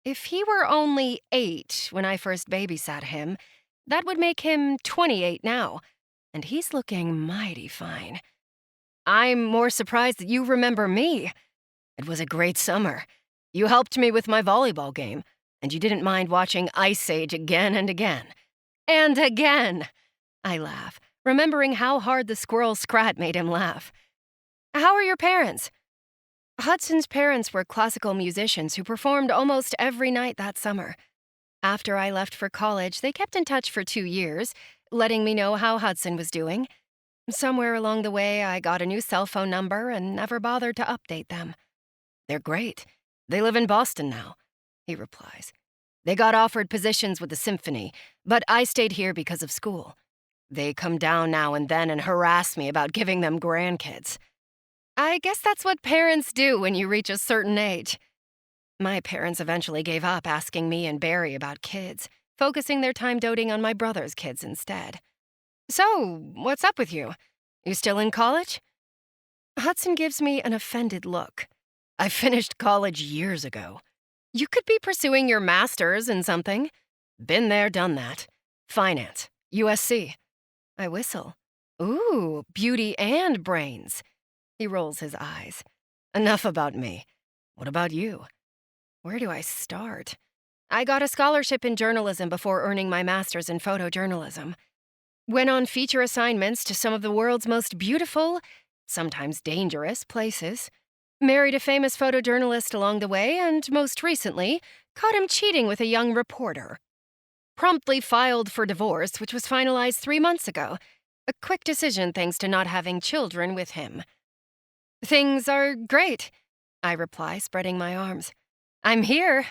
If he were only 8 when I first babysat him, that would make him 28 now, and he's looking mighty fine. I'm more surprised that you remember me. It was a great summer. You helped me with my volleyball game, and you didn't mind watching Ice Age again and again. And again! I laugh, remembering how hard the squirrel Scrat made him laugh. How are your parents? Hudson's parents were classical musicians who performed almost every night that summer. After I left for college, they kept in touch for 2 years, letting me know how Hudson was doing. Somewhere along the way, I got a new cell phone number and never bothered to update them. They're great. They live in Boston now, he replies. They got offered positions with the symphony, but I stayed here because of school. They come down now and then and harass me about giving them grandkids. I guess that's what parents do when you reach a certain age. My parents eventually gave up asking me and Barry about kids, focusing their time doting on my brother's kids instead. So, what's up with you? You still in college? Hudson gives me an offended look. I finished college years ago. You could be pursuing your master's in something. Been there, done that. Finance, USC. I whistle. Ooh, beauty and brains. He rolls his eyes. Enough about me. What about you? Where do I start? I got a scholarship in journalism before earning my master's in photojournalism. Went on feature assignments to some of the world's most beautiful, sometimes dangerous, places. Married a famous photojournalist along the way, and most recently, caught him cheating with a young reporter. Promptly filed for divorce, which was finalized 3 months ago. A quick decision thanks to not having children with him. Things are great, I reply, spreading my arms. I'm here.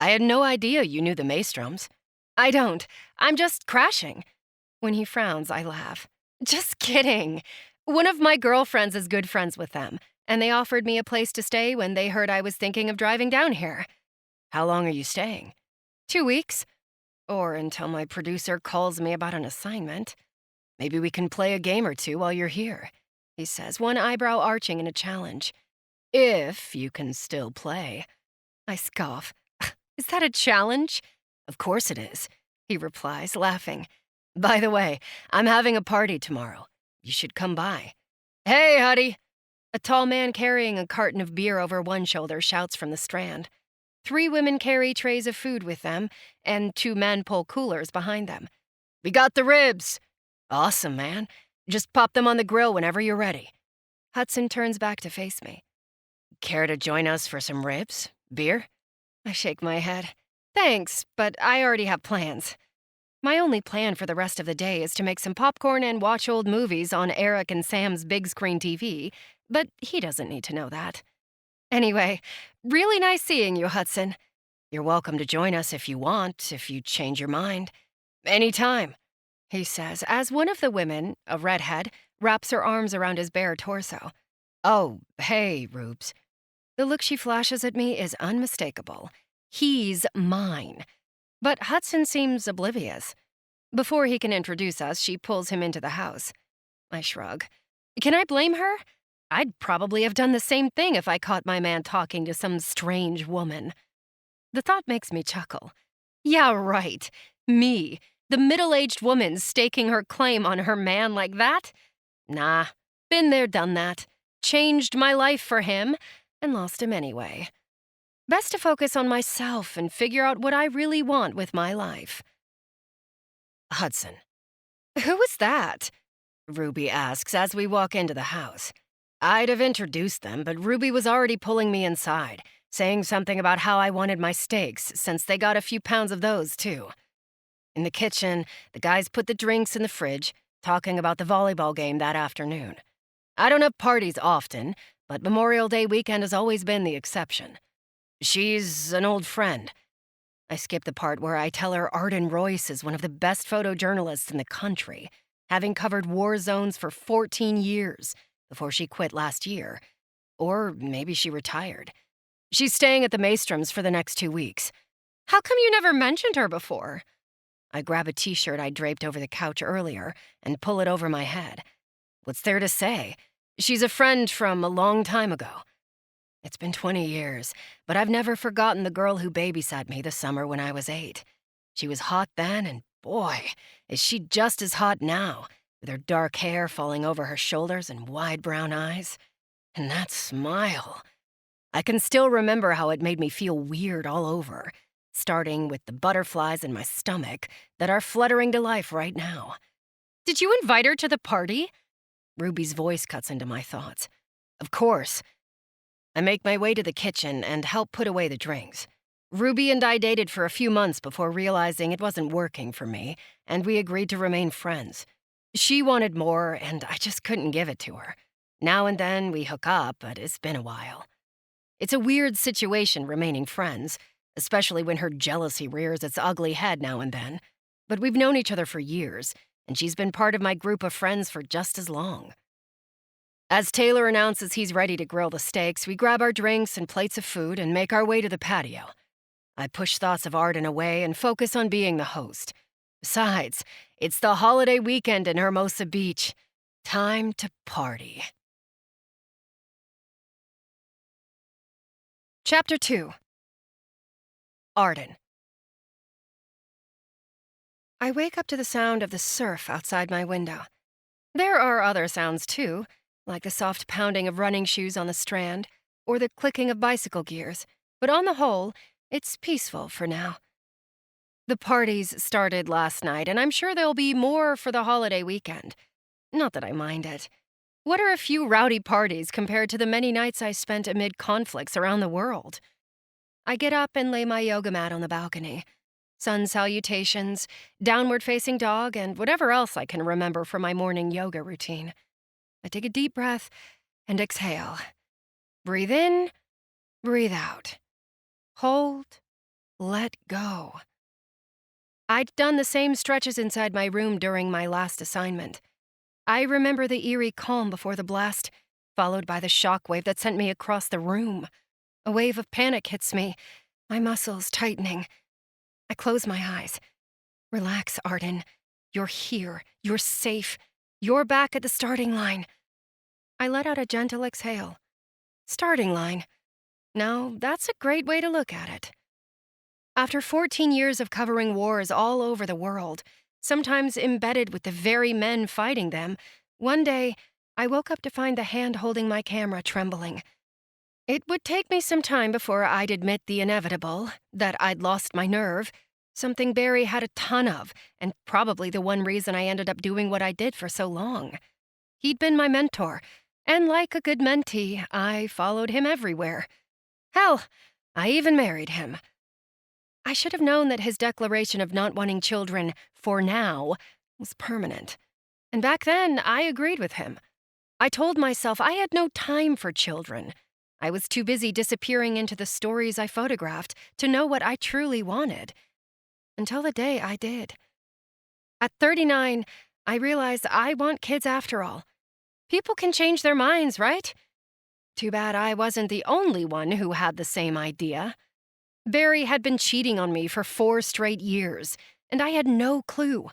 I had no idea you knew the Maelstroms. I don't. I'm just crashing. When he frowns, I laugh. Just kidding. One of my girlfriends is good friends with them, and they offered me a place to stay when they heard I was thinking of driving down here. How long are you staying? 2 weeks. Or until my producer calls me about an assignment. Maybe we can play a game or two while you're here, he says, one eyebrow arching in a challenge. If you can still play. I scoff. Is that a challenge? Of course it is, he replies, laughing. By the way, I'm having a party tomorrow. You should come by. Hey, Huddy! A tall man carrying a carton of beer over one shoulder shouts from the Strand. 3 women carry trays of food with them, and 2 men pull coolers behind them. We got the ribs! Awesome, man. Just pop them on the grill whenever you're ready. Hudson turns back to face me. Care to join us for some ribs? Beer? I shake my head. Thanks, but I already have plans. My only plan for the rest of the day is to make some popcorn and watch old movies on Eric and Sam's big screen TV, but he doesn't need to know that. Anyway, really nice seeing you, Hudson. You're welcome to join us if you want, if you change your mind. Anytime, he says, as one of the women, a redhead, wraps her arms around his bare torso. Oh, hey, Rubes. The look she flashes at me is unmistakable. He's mine. But Hudson seems oblivious. Before he can introduce us, she pulls him into the house. I shrug. Can I blame her? I'd probably have done the same thing if I caught my man talking to some strange woman. The thought makes me chuckle. Yeah, right. Me, the middle-aged woman staking her claim on her man like that? Nah, been there, done that. Changed my life for him, and lost him anyway. Best to focus on myself and figure out what I really want with my life. Hudson. Who was that? Ruby asks as we walk into the house. I'd have introduced them, but Ruby was already pulling me inside, saying something about how I wanted my steaks, since they got a few pounds of those, too. In the kitchen, the guys put the drinks in the fridge, talking about the volleyball game that afternoon. I don't have parties often, but Memorial Day weekend has always been the exception. She's an old friend. I skip the part where I tell her Arden Royce is one of the best photojournalists in the country, having covered war zones for 14 years before she quit last year. Or maybe she retired. She's staying at the Maelstroms for the next 2 weeks. How come you never mentioned her before? I grab a t-shirt I draped over the couch earlier and pull it over my head. What's there to say? She's a friend from a long time ago. It's been 20 years, but I've never forgotten the girl who babysat me the summer when I was 8. She was hot then, and boy, is she just as hot now, with her dark hair falling over her shoulders and wide brown eyes. And that smile. I can still remember how it made me feel weird all over, starting with the butterflies in my stomach that are fluttering to life right now. Did you invite her to the party? Ruby's voice cuts into my thoughts. Of course. I make my way to the kitchen and help put away the drinks. Ruby and I dated for a few months before realizing it wasn't working for me, and we agreed to remain friends. She wanted more, and I just couldn't give it to her. Now and then we hook up, but it's been a while. It's a weird situation remaining friends, especially when her jealousy rears its ugly head now and then. But we've known each other for years, and she's been part of my group of friends for just as long. As Taylor announces he's ready to grill the steaks, we grab our drinks and plates of food and make our way to the patio. I push thoughts of Arden away and focus on being the host. Besides, it's the holiday weekend in Hermosa Beach. Time to party. Chapter 2. Arden. I wake up to the sound of the surf outside my window. There are other sounds too, like the soft pounding of running shoes on the strand or the clicking of bicycle gears, but on the whole, it's peaceful for now. The parties started last night, and I'm sure there'll be more for the holiday weekend. Not that I mind it. What are a few rowdy parties compared to the many nights I spent amid conflicts around the world? I get up and lay my yoga mat on the balcony. Sun salutations, downward-facing dog, and whatever else I can remember from my morning yoga routine. I take a deep breath and exhale. Breathe in, breathe out. Hold, let go. I'd done the same stretches inside my room during my last assignment. I remember the eerie calm before the blast, followed by the shockwave that sent me across the room. A wave of panic hits me, my muscles tightening. I close my eyes. Relax, Arden. You're here. You're safe. You're back at the starting line. I let out a gentle exhale. Starting line. Now, that's a great way to look at it. After 14 years of covering wars all over the world, sometimes embedded with the very men fighting them, one day, I woke up to find the hand holding my camera trembling. It would take me some time before I'd admit the inevitable, that I'd lost my nerve, something Barry had a ton of, and probably the one reason I ended up doing what I did for so long. He'd been my mentor, and like a good mentee, I followed him everywhere. Hell, I even married him. I should have known that his declaration of not wanting children, for now, was permanent. And back then, I agreed with him. I told myself I had no time for children. I was too busy disappearing into the stories I photographed to know what I truly wanted. Until the day I did. At 39, I realized I want kids after all. People can change their minds, right? Too bad I wasn't the only one who had the same idea. Barry had been cheating on me for 4 straight years, and I had no clue.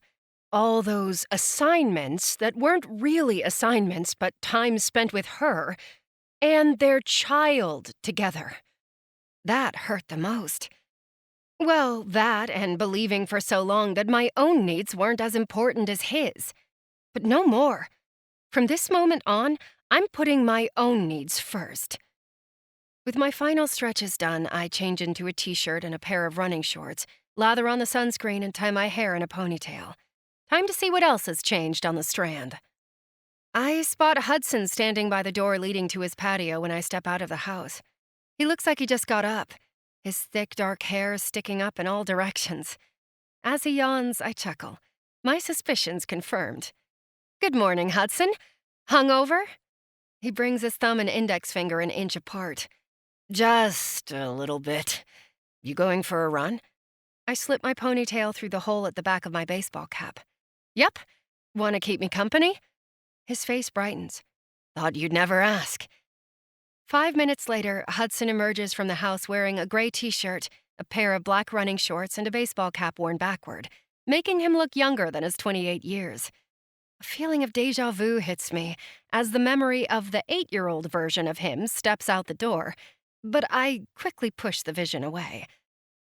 All those assignments that weren't really assignments but time spent with her, and their child together. That hurt the most. Well, that and believing for so long that my own needs weren't as important as his. But no more. From this moment on, I'm putting my own needs first. With my final stretches done, I change into a t-shirt and a pair of running shorts, lather on the sunscreen, and tie my hair in a ponytail. Time to see what else has changed on the strand. I spot Hudson standing by the door leading to his patio when I step out of the house. He looks like he just got up, his thick dark hair sticking up in all directions. As he yawns, I chuckle, my suspicions confirmed. Good morning, Hudson. Hungover? He brings his thumb and index finger an inch apart. Just a little bit. You going for a run? I slip my ponytail through the hole at the back of my baseball cap. Yep. Want to keep me company? His face brightens. Thought you'd never ask. 5 minutes later, Hudson emerges from the house wearing a gray t-shirt, a pair of black running shorts, and a baseball cap worn backward, making him look younger than his 28 years. A feeling of déjà vu hits me as the memory of the 8-year-old version of him steps out the door, but I quickly push the vision away.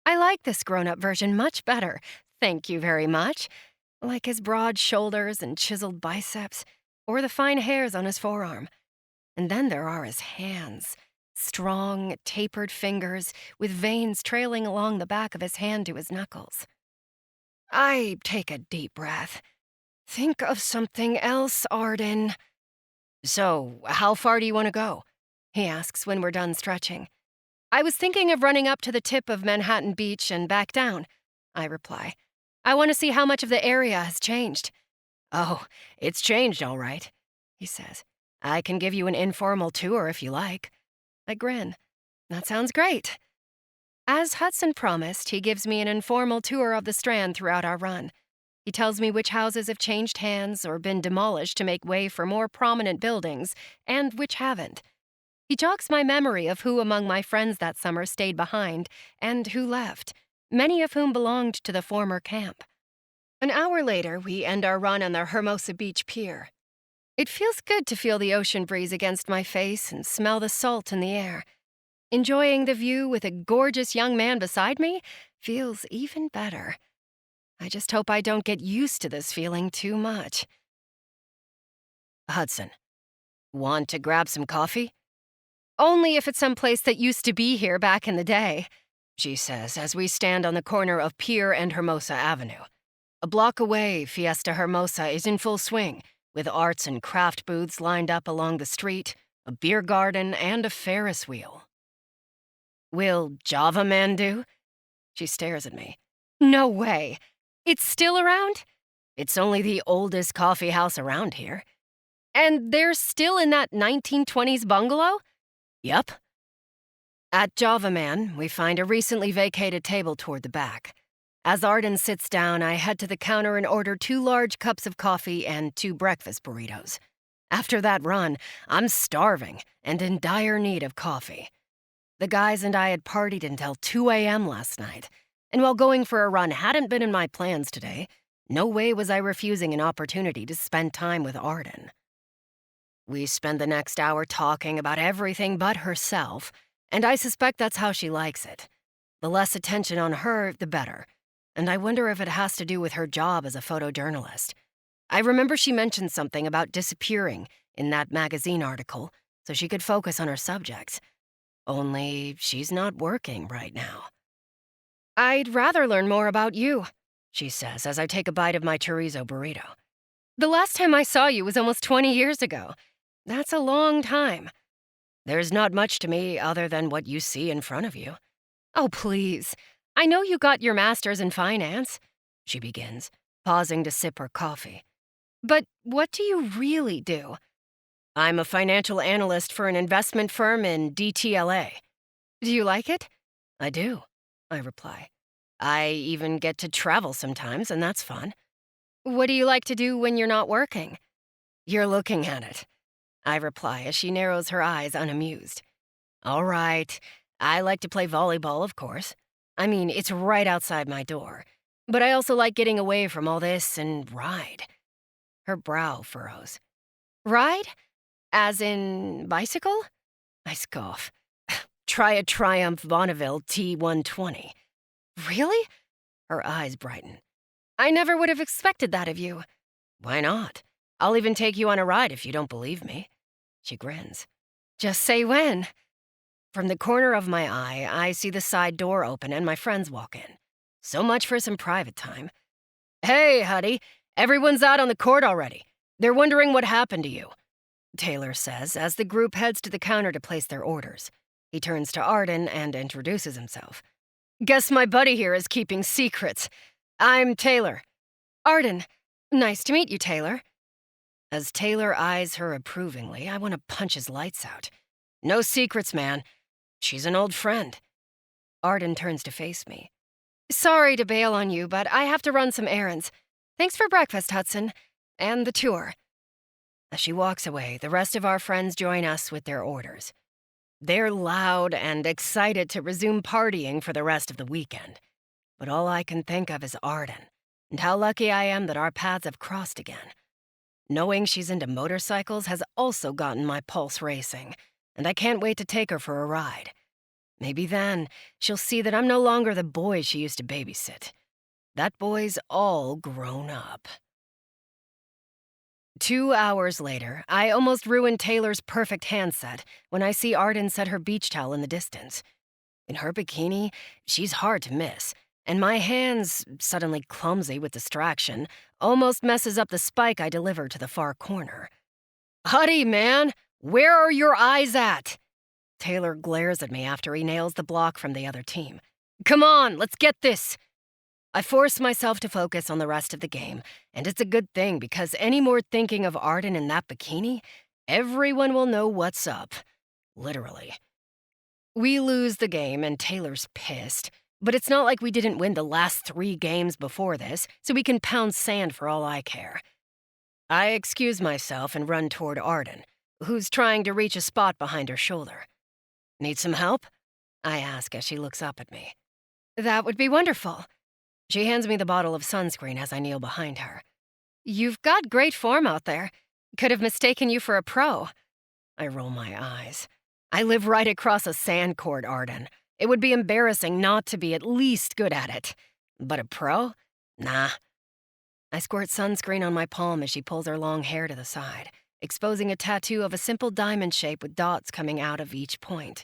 I like this grown-up version much better, thank you very much. Like his broad shoulders and chiseled biceps, or the fine hairs on his forearm. And then there are his hands. Strong, tapered fingers with veins trailing along the back of his hand to his knuckles. I take a deep breath. Think of something else, Arden. So, how far do you want to go? He asks when we're done stretching. I was thinking of running up to the tip of Manhattan Beach and back down, I reply. I want to see how much of the area has changed. Oh, it's changed all right, he says. I can give you an informal tour if you like. I grin. That sounds great. As Hudson promised, he gives me an informal tour of the Strand throughout our run. He tells me which houses have changed hands or been demolished to make way for more prominent buildings, and which haven't. He jogs my memory of who among my friends that summer stayed behind and who left, many of whom belonged to the former camp. An hour later, we end our run on the Hermosa Beach pier. It feels good to feel the ocean breeze against my face and smell the salt in the air. Enjoying the view with a gorgeous young man beside me feels even better. I just hope I don't get used to this feeling too much. Hudson, want to grab some coffee? Only if it's someplace that used to be here back in the day, she says as we stand on the corner of Pier and Hermosa Avenue. A block away, Fiesta Hermosa is in full swing, with arts and craft booths lined up along the street, a beer garden, and a Ferris wheel. Will Java Man do? She stares at me. No way. It's still around? It's only the oldest coffee house around here. And they're still in that 1920s bungalow? Yep. At Java Man, we find a recently vacated table toward the back. As Arden sits down, I head to the counter and order 2 large cups of coffee and 2 breakfast burritos. After that run, I'm starving and in dire need of coffee. The guys and I had partied until 2 a.m. last night, and while going for a run hadn't been in my plans today, no way was I refusing an opportunity to spend time with Arden. We spend the next hour talking about everything but herself, and I suspect that's how she likes it. The less attention on her, the better. And I wonder if it has to do with her job as a photojournalist. I remember she mentioned something about disappearing in that magazine article, so she could focus on her subjects. Only she's not working right now. I'd rather learn more about you, she says as I take a bite of my chorizo burrito. The last time I saw you was almost 20 years ago. That's a long time. There's not much to me other than what you see in front of you. Oh, please. I know you got your master's in finance, she begins, pausing to sip her coffee. But what do you really do? I'm a financial analyst for an investment firm in DTLA. Do you like it? I do, I reply. I even get to travel sometimes, and that's fun. What do you like to do when you're not working? You're looking at it, I reply as she narrows her eyes unamused. All right, I like to play volleyball, of course. I mean, it's right outside my door. But I also like getting away from all this and ride. Her brow furrows. Ride? As in bicycle? I scoff. Try a Triumph Bonneville T120. Really? Her eyes brighten. I never would have expected that of you. Why not? I'll even take you on a ride if you don't believe me. She grins. Just say when. From the corner of my eye, I see the side door open and my friends walk in. So much for some private time. Hey, Huddy, everyone's out on the court already. They're wondering what happened to you, Taylor says as the group heads to the counter to place their orders. He turns to Arden and introduces himself. Guess my buddy here is keeping secrets. I'm Taylor. Arden. Nice to meet you, Taylor. As Taylor eyes her approvingly, I want to punch his lights out. No secrets, man. She's an old friend. Arden turns to face me. Sorry to bail on you, but I have to run some errands. Thanks for breakfast, Hudson. And the tour. As she walks away, the rest of our friends join us with their orders. They're loud and excited to resume partying for the rest of the weekend. But all I can think of is Arden, and how lucky I am that our paths have crossed again. Knowing she's into motorcycles has also gotten my pulse racing, and I can't wait to take her for a ride. Maybe then she'll see that I'm no longer the boy she used to babysit. That boy's all grown up. 2 hours later, I almost ruined Taylor's perfect handset when I see Arden set her beach towel in the distance. In her bikini, she's hard to miss, and my hands, suddenly clumsy with distraction, almost messes up the spike I deliver to the far corner. "Huddy, man! Where are your eyes at?" Taylor glares at me after he nails the block from the other team. "Come on, let's get this!" I force myself to focus on the rest of the game, and it's a good thing because any more thinking of Arden in that bikini, everyone will know what's up. Literally. We lose the game and Taylor's pissed, but it's not like we didn't win the last 3 games before this, so we can pound sand for all I care. I excuse myself and run toward Arden, who's trying to reach a spot behind her shoulder. "Need some help?" I ask as she looks up at me. "That would be wonderful." She hands me the bottle of sunscreen as I kneel behind her. "You've got great form out there. Could have mistaken you for a pro." I roll my eyes. I live right across a sand court, Arden. It would be embarrassing not to be at least good at it. But a pro? Nah. I squirt sunscreen on my palm as she pulls her long hair to the side, exposing a tattoo of a simple diamond shape with dots coming out of each point.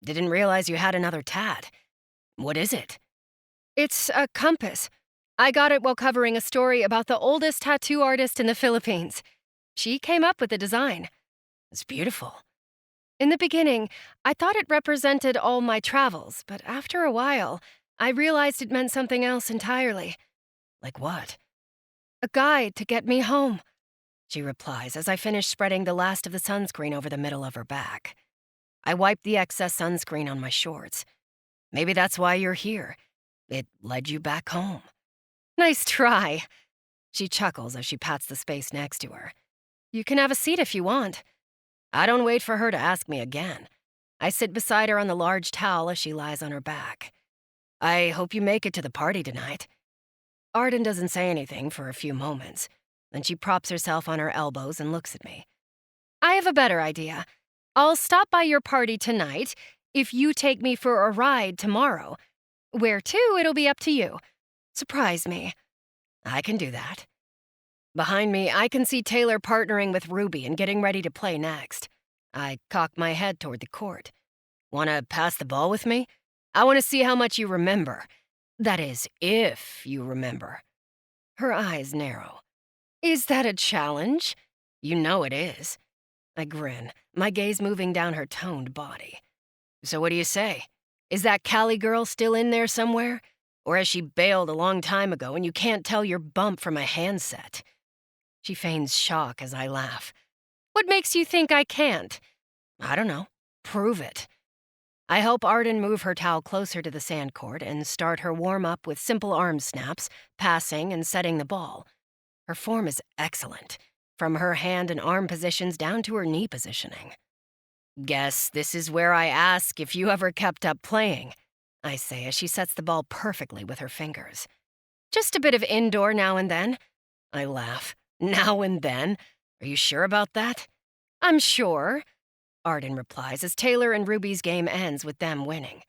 "Didn't realize you had another tat. What is it?" "It's a compass. I got it while covering a story about the oldest tattoo artist in the Philippines. She came up with the design." "It's beautiful." "In the beginning, I thought it represented all my travels, but after a while, I realized it meant something else entirely." "Like what?" "A guide to get me home," she replies as I finish spreading the last of the sunscreen over the middle of her back. I wipe the excess sunscreen on my shorts. "Maybe that's why you're here. It led you back home." "Nice try." She chuckles as she pats the space next to her. "You can have a seat if you want." I don't wait for her to ask me again. I sit beside her on the large towel as she lies on her back. "I hope you make it to the party tonight." Arden doesn't say anything for a few moments. Then she props herself on her elbows and looks at me. "I have a better idea. I'll stop by your party tonight if you take me for a ride tomorrow. Where to, it'll be up to you. Surprise me." "I can do that." Behind me, I can see Taylor partnering with Ruby and getting ready to play next. I cock my head toward the court. "Want to pass the ball with me? I want to see how much you remember. That is, if you remember." Her eyes narrow. "Is that a challenge?" "You know it is." I grin, my gaze moving down her toned body. "So what do you say? Is that Callie girl still in there somewhere? Or has she bailed a long time ago and you can't tell your bump from a handset?" She feigns shock as I laugh. "What makes you think I can't?" "I don't know. Prove it." I help Arden move her towel closer to the sand court and start her warm-up with simple arm snaps, passing and setting the ball. Her form is excellent, from her hand and arm positions down to her knee positioning. "Guess this is where I ask if you ever kept up playing," I say as she sets the ball perfectly with her fingers. "Just a bit of indoor now and then." I laugh. "Now and then? Are you sure about that?" "I'm sure," Arden replies as Taylor and Ruby's game ends with them winning.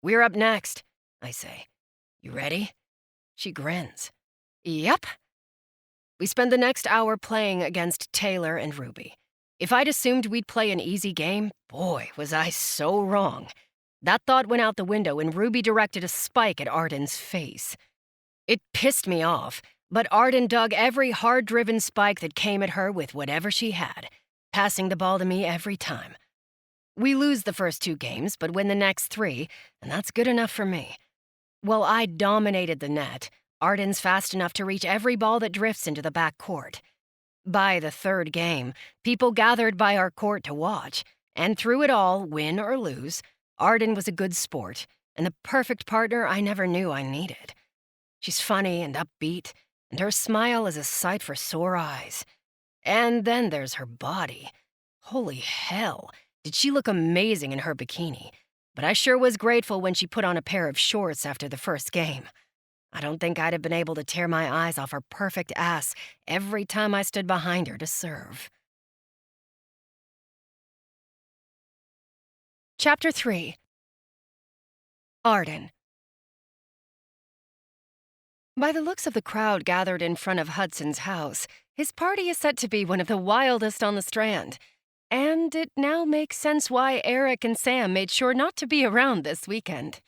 "We're up next," I say. "You ready?" She grins. "Yep." We spend the next hour playing against Taylor and Ruby. If I'd assumed we'd play an easy game, boy, was I so wrong. That thought went out the window and Ruby directed a spike at Arden's face. It pissed me off, but Arden dug every hard-driven spike that came at her with whatever she had, passing the ball to me every time. We lose the first 2 games, but win the next 3, and that's good enough for me. While I dominated the net, Arden's fast enough to reach every ball that drifts into the back court. By the 3rd game, people gathered by our court to watch, and through it all, win or lose, Arden was a good sport, and the perfect partner I never knew I needed. She's funny and upbeat, and her smile is a sight for sore eyes. And then there's her body. Holy hell, did she look amazing in her bikini, but I sure was grateful when she put on a pair of shorts after the first game. I don't think I'd have been able to tear my eyes off her perfect ass every time I stood behind her to serve. Chapter 3. Arden. By the looks of the crowd gathered in front of Hudson's house, his party is set to be one of the wildest on the Strand. And it now makes sense why Eric and Sam made sure not to be around this weekend.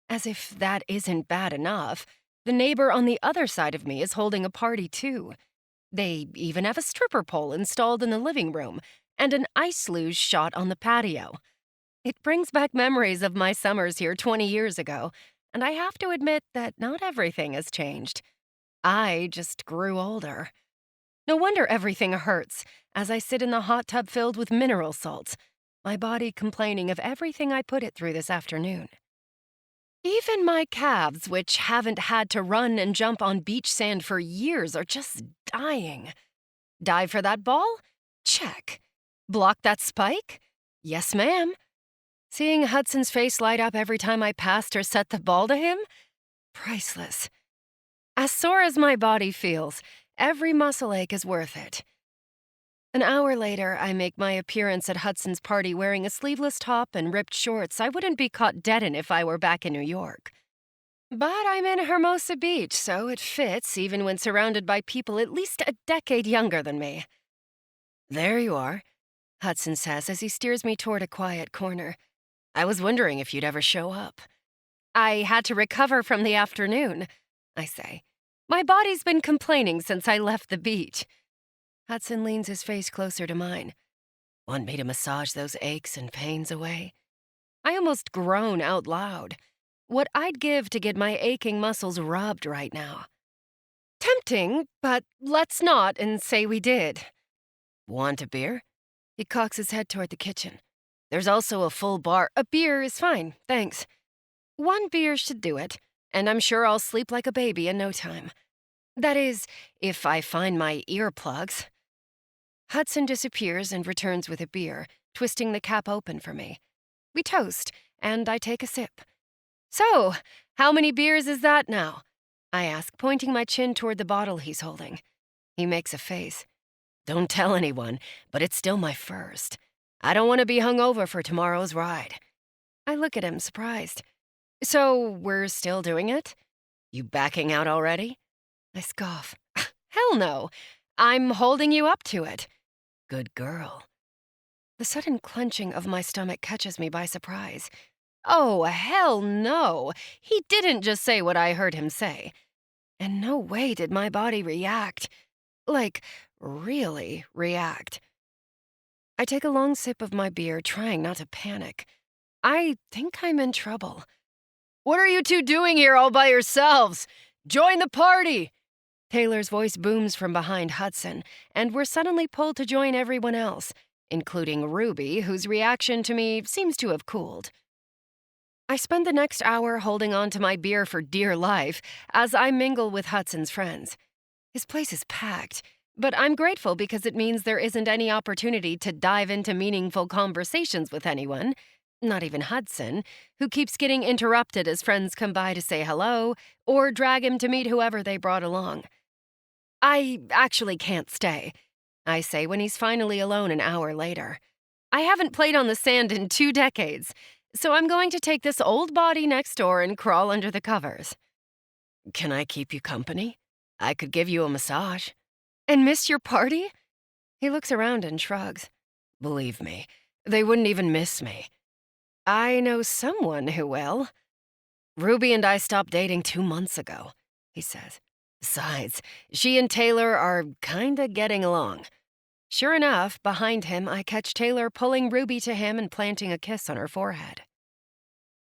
As if that isn't bad enough, the neighbor on the other side of me is holding a party too. They even have a stripper pole installed in the living room and an ice luge shot on the patio. It brings back memories of my summers here 20 years ago, and I have to admit that not everything has changed. I just grew older. No wonder everything hurts as I sit in the hot tub filled with mineral salts, my body complaining of everything I put it through this afternoon. Even my calves, which haven't had to run and jump on beach sand for years, are just dying. Dive for that ball? Check. Block that spike? Yes, ma'am. Seeing Hudson's face light up every time I passed or set the ball to him? Priceless. As sore as my body feels, every muscle ache is worth it. An hour later, I make my appearance at Hudson's party wearing a sleeveless top and ripped shorts I wouldn't be caught dead in if I were back in New York. But I'm in Hermosa Beach, so it fits even when surrounded by people at least a decade younger than me. There you are, Hudson says as he steers me toward a quiet corner. I was wondering if you'd ever show up. I had to recover from the afternoon, I say. My body's been complaining since I left the beach. Hudson leans his face closer to mine. Want me to massage those aches and pains away? I almost groan out loud. What I'd give to get my aching muscles rubbed right now. Tempting, but let's not and say we did. Want a beer? He cocks his head toward the kitchen. There's also a full bar. A beer is fine, thanks. One beer should do it, and I'm sure I'll sleep like a baby in no time. That is, if I find my earplugs. Hudson disappears and returns with a beer, twisting the cap open for me. We toast, and I take a sip. So, how many beers is that now? I ask, pointing my chin toward the bottle he's holding. He makes a face. Don't tell anyone, but it's still my first. I don't want to be hungover for tomorrow's ride. I look at him, surprised. So, we're still doing it? You backing out already? I scoff. Hell no. I'm holding you up to it. Good girl. The sudden clenching of my stomach catches me by surprise. Oh, hell no. He didn't just say what I heard him say. And no way did my body react. Like, really react. I take a long sip of my beer, trying not to panic. I think I'm in trouble. What are you two doing here all by yourselves? Join the party! Taylor's voice booms from behind Hudson, and we're suddenly pulled to join everyone else, including Ruby, whose reaction to me seems to have cooled. I spend the next hour holding on to my beer for dear life as I mingle with Hudson's friends. His place is packed, but I'm grateful because it means there isn't any opportunity to dive into meaningful conversations with anyone, not even Hudson, who keeps getting interrupted as friends come by to say hello or drag him to meet whoever they brought along. I actually can't stay, I say when he's finally alone an hour later. I haven't played on the sand in 2 decades, so I'm going to take this old body next door and crawl under the covers. Can I keep you company? I could give you a massage. And miss your party? He looks around and shrugs. Believe me, they wouldn't even miss me. I know someone who will. Ruby and I stopped dating 2 months ago, he says. Besides, she and Taylor are kinda getting along. Sure enough, behind him, I catch Taylor pulling Ruby to him and planting a kiss on her forehead.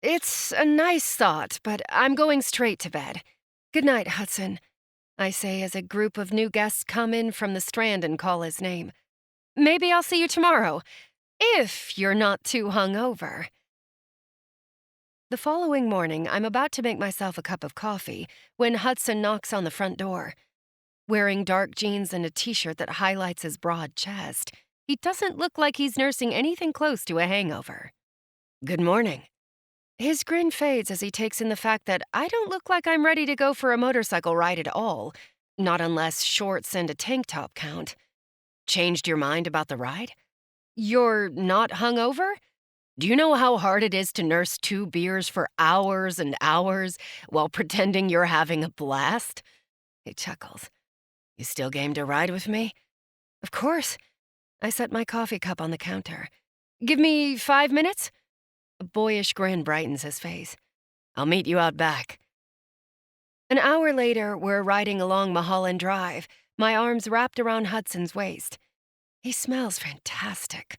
It's a nice thought, but I'm going straight to bed. Good night, Hudson, I say as a group of new guests come in from the Strand and call his name. Maybe I'll see you tomorrow, if you're not too hungover. The following morning, I'm about to make myself a cup of coffee when Hudson knocks on the front door. Wearing dark jeans and a t-shirt that highlights his broad chest, he doesn't look like he's nursing anything close to a hangover. Good morning. His grin fades as he takes in the fact that I don't look like I'm ready to go for a motorcycle ride at all, not unless shorts and a tank top count. Changed your mind about the ride? You're not hungover? Do you know how hard it is to nurse 2 beers for hours and hours while pretending you're having a blast? He chuckles. You still game to ride with me? Of course. I set my coffee cup on the counter. Give me 5 minutes? A boyish grin brightens his face. I'll meet you out back. An hour later, we're riding along Mulholland Drive, my arms wrapped around Hudson's waist. He smells fantastic.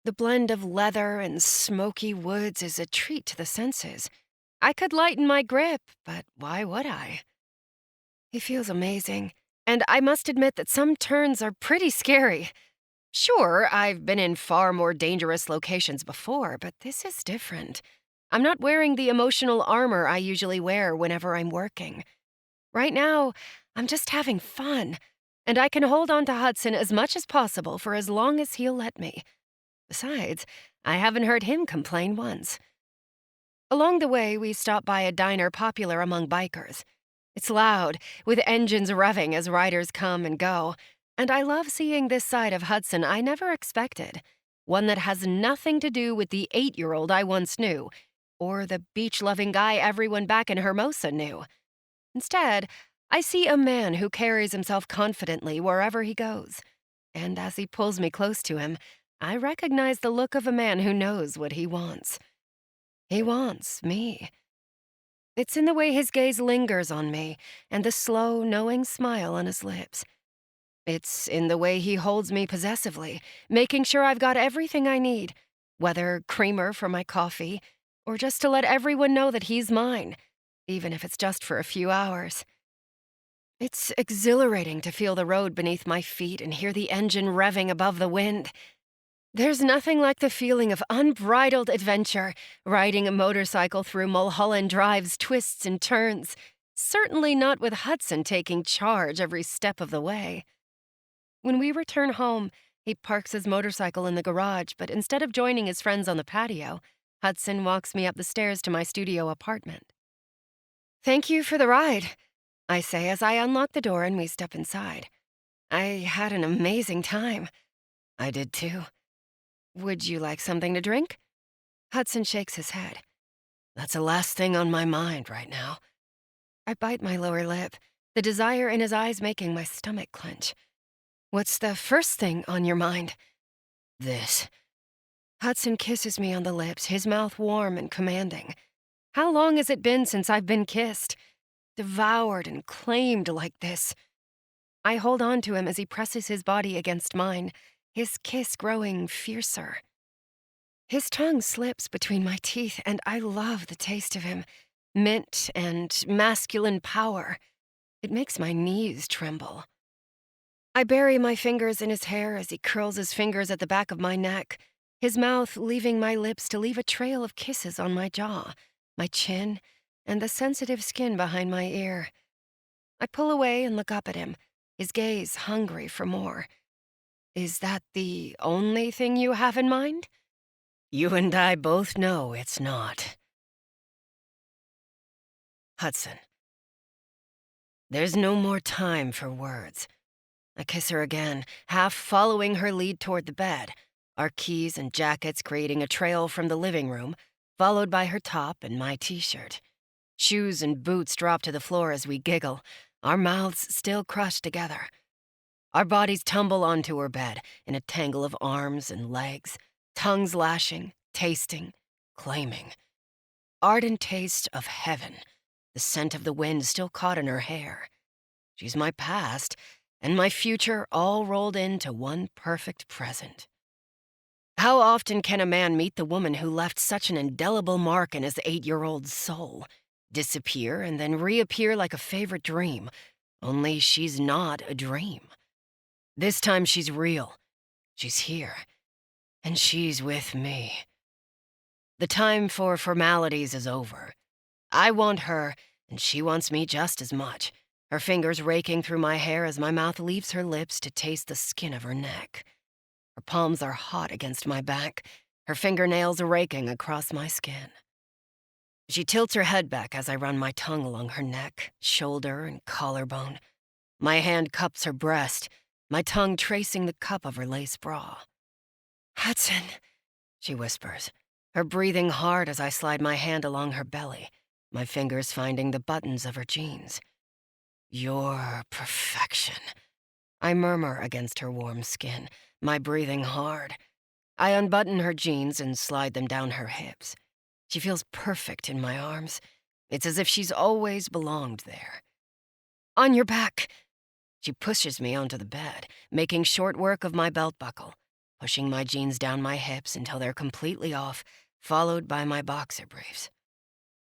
The blend of leather and smoky woods is a treat to the senses. I could lighten my grip, but why would I? He feels amazing, and I must admit that some turns are pretty scary. Sure, I've been in far more dangerous locations before, but this is different. I'm not wearing the emotional armor I usually wear whenever I'm working. Right now, I'm just having fun, and I can hold on to Hudson as much as possible for as long as he'll let me. Besides, I haven't heard him complain once. Along the way, we stop by a diner popular among bikers. It's loud, with engines revving as riders come and go, and I love seeing this side of Hudson I never expected, one that has nothing to do with the 8-year-old I once knew, or the beach-loving guy everyone back in Hermosa knew. Instead, I see a man who carries himself confidently wherever he goes, and as he pulls me close to him, I recognize the look of a man who knows what he wants. He wants me. It's in the way his gaze lingers on me and the slow, knowing smile on his lips. It's in the way he holds me possessively, making sure I've got everything I need, whether creamer for my coffee or just to let everyone know that he's mine, even if it's just for a few hours. It's exhilarating to feel the road beneath my feet and hear the engine revving above the wind. There's nothing like the feeling of unbridled adventure, riding a motorcycle through Mulholland Drive's twists and turns, certainly not with Hudson taking charge every step of the way. When we return home, he parks his motorcycle in the garage, but instead of joining his friends on the patio, Hudson walks me up the stairs to my studio apartment. Thank you for the ride, I say as I unlock the door and we step inside. I had an amazing time. I did too. Would you like something to drink? Hudson shakes his head. That's the last thing on my mind right now. I bite my lower lip, the desire in his eyes making my stomach clench. What's the first thing on your mind? This. Hudson kisses me on the lips, his mouth warm and commanding. How long has it been since I've been kissed? Devoured and claimed like this. I hold on to him as he presses his body against mine, his kiss growing fiercer. His tongue slips between my teeth, and I love the taste of him. Mint and masculine power. It makes my knees tremble. I bury my fingers in his hair as he curls his fingers at the back of my neck, his mouth leaving my lips to leave a trail of kisses on my jaw, my chin, and the sensitive skin behind my ear. I pull away and look up at him, his gaze hungry for more. Is that the only thing you have in mind? You and I both know it's not. Hudson. There's no more time for words. I kiss her again, half following her lead toward the bed, our keys and jackets creating a trail from the living room, followed by her top and my t-shirt. Shoes and boots drop to the floor as we giggle, our mouths still crushed together. Our bodies tumble onto her bed in a tangle of arms and legs, tongues lashing, tasting, claiming. Ardent taste of heaven, the scent of the wind still caught in her hair. She's my past and my future all rolled into one perfect present. How often can a man meet the woman who left such an indelible mark in his 8-year-old soul, disappear and then reappear like a favorite dream, only she's not a dream. This time she's real. She's here. And she's with me. The time for formalities is over. I want her, and she wants me just as much, her fingers raking through my hair as my mouth leaves her lips to taste the skin of her neck. Her palms are hot against my back, her fingernails raking across my skin. She tilts her head back as I run my tongue along her neck, shoulder, and collarbone. My hand cups her breast, my tongue tracing the cup of her lace bra. "Hudson," she whispers, her breathing hard as I slide my hand along her belly, my fingers finding the buttons of her jeans. "You're perfection," I murmur against her warm skin, my breathing hard. I unbutton her jeans and slide them down her hips. She feels perfect in my arms. It's as if she's always belonged there. "On your back." She pushes me onto the bed, making short work of my belt buckle, pushing my jeans down my hips until they're completely off, followed by my boxer briefs.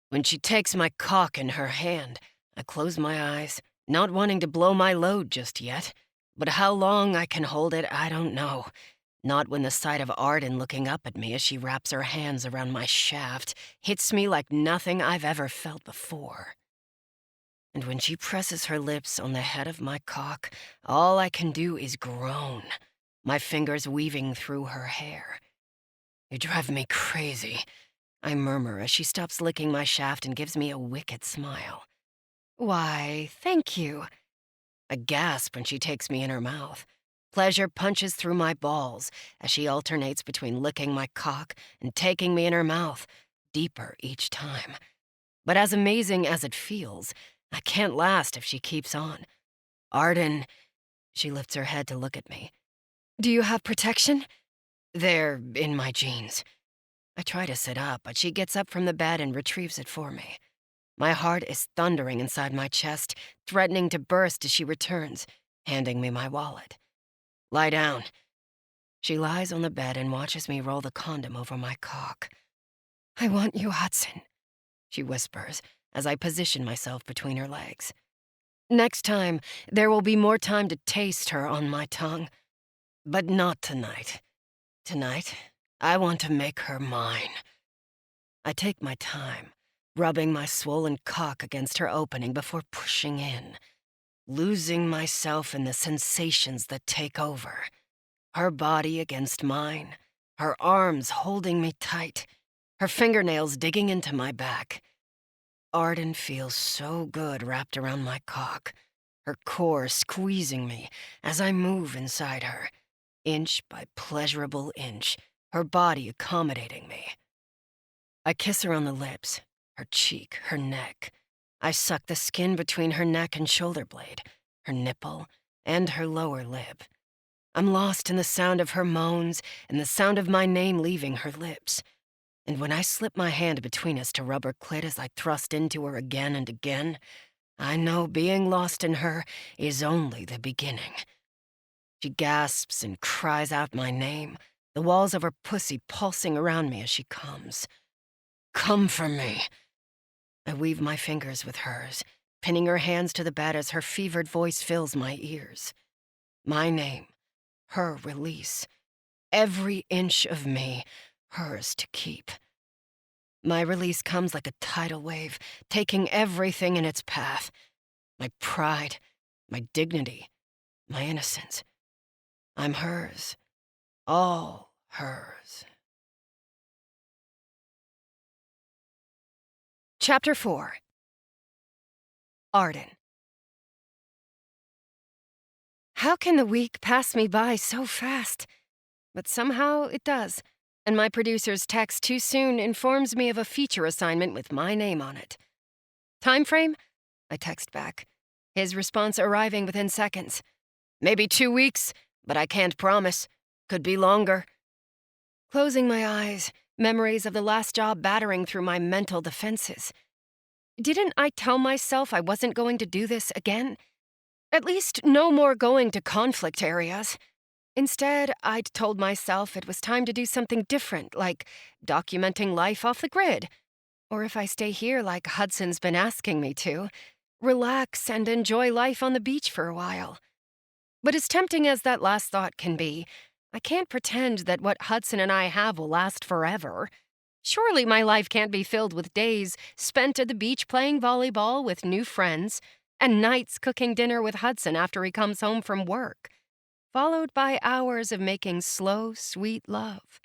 When she takes my cock in her hand, I close my eyes, not wanting to blow my load just yet. But how long I can hold it, I don't know. Not when the sight of Arden looking up at me as she wraps her hands around my shaft hits me like nothing I've ever felt before. And when she presses her lips on the head of my cock, all I can do is groan, my fingers weaving through her hair. "You drive me crazy," I murmur as she stops licking my shaft and gives me a wicked smile. "Why, thank you." I gasp when she takes me in her mouth. Pleasure punches through my balls as she alternates between licking my cock and taking me in her mouth, deeper each time. But as amazing as it feels, I can't last if she keeps on. "Arden," she lifts her head to look at me. "Do you have protection?" "They're in my jeans." I try to sit up, but she gets up from the bed and retrieves it for me. My heart is thundering inside my chest, threatening to burst as she returns, handing me my wallet. "Lie down." She lies on the bed and watches me roll the condom over my cock. "I want you, Hudson," she whispers as I position myself between her legs. Next time, there will be more time to taste her on my tongue. But not tonight. Tonight, I want to make her mine. I take my time, rubbing my swollen cock against her opening before pushing in, losing myself in the sensations that take over. Her body against mine, her arms holding me tight, her fingernails digging into my back. Arden feels so good wrapped around my cock, her core squeezing me as I move inside her, inch by pleasurable inch, her body accommodating me. I kiss her on the lips, her cheek, her neck. I suck the skin between her neck and shoulder blade, her nipple, and her lower lip. I'm lost in the sound of her moans and the sound of my name leaving her lips. And when I slip my hand between us to rub her clit as I thrust into her again and again, I know being lost in her is only the beginning. She gasps and cries out my name, the walls of her pussy pulsing around me as she comes. "Come for me." I weave my fingers with hers, pinning her hands to the bed as her fevered voice fills my ears. My name, her release. Every inch of me, hers to keep. My release comes like a tidal wave, taking everything in its path. My pride, my dignity, my innocence. I'm hers. All hers. Chapter 4. Arden. How can the week pass me by so fast? But somehow it does, and my producer's text too soon informs me of a feature assignment with my name on it. Time frame? I text back, his response arriving within seconds. "Maybe 2 weeks, but I can't promise. Could be longer." Closing my eyes, memories of the last job battering through my mental defenses. Didn't I tell myself I wasn't going to do this again? At least no more going to conflict areas. Instead, I'd told myself it was time to do something different, like documenting life off the grid. Or if I stay here like Hudson's been asking me to, relax and enjoy life on the beach for a while. But as tempting as that last thought can be, I can't pretend that what Hudson and I have will last forever. Surely my life can't be filled with days spent at the beach playing volleyball with new friends and nights cooking dinner with Hudson after he comes home from work, followed by hours of making slow, sweet love.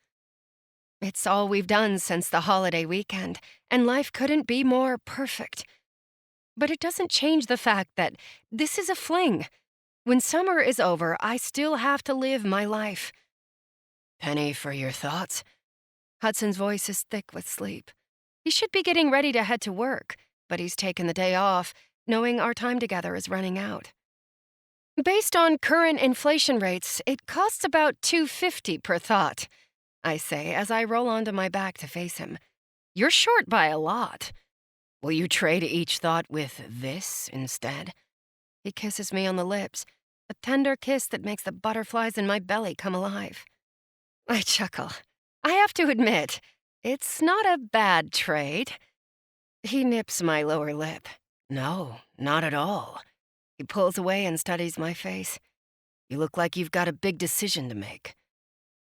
It's all we've done since the holiday weekend, and life couldn't be more perfect. But it doesn't change the fact that this is a fling. When summer is over, I still have to live my life. Penny for your thoughts? Hudson's voice is thick with sleep. He should be getting ready to head to work, but he's taken the day off, knowing our time together is running out. Based on current inflation rates, it costs about $2.50 per thought, I say as I roll onto my back to face him. You're short by a lot. Will you trade each thought with this instead? He kisses me on the lips, a tender kiss that makes the butterflies in my belly come alive. I chuckle. I have to admit, it's not a bad trade. He nips my lower lip. No, not at all. He pulls away and studies my face. You look like you've got a big decision to make.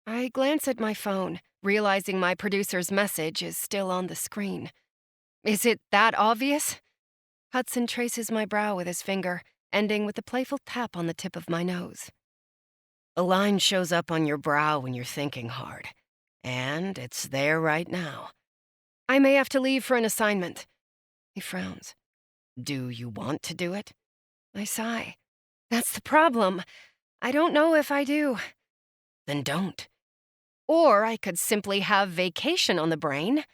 I glance at my phone, realizing my producer's message is still on the screen. Is it that obvious? Hudson traces my brow with his finger, ending with a playful tap on the tip of my nose. A line shows up on your brow when you're thinking hard, and it's there right now. I may have to leave for an assignment. He frowns. Do you want to do it? I sigh. That's the problem. I don't know if I do. Then don't. Or I could simply have vacation on the brain.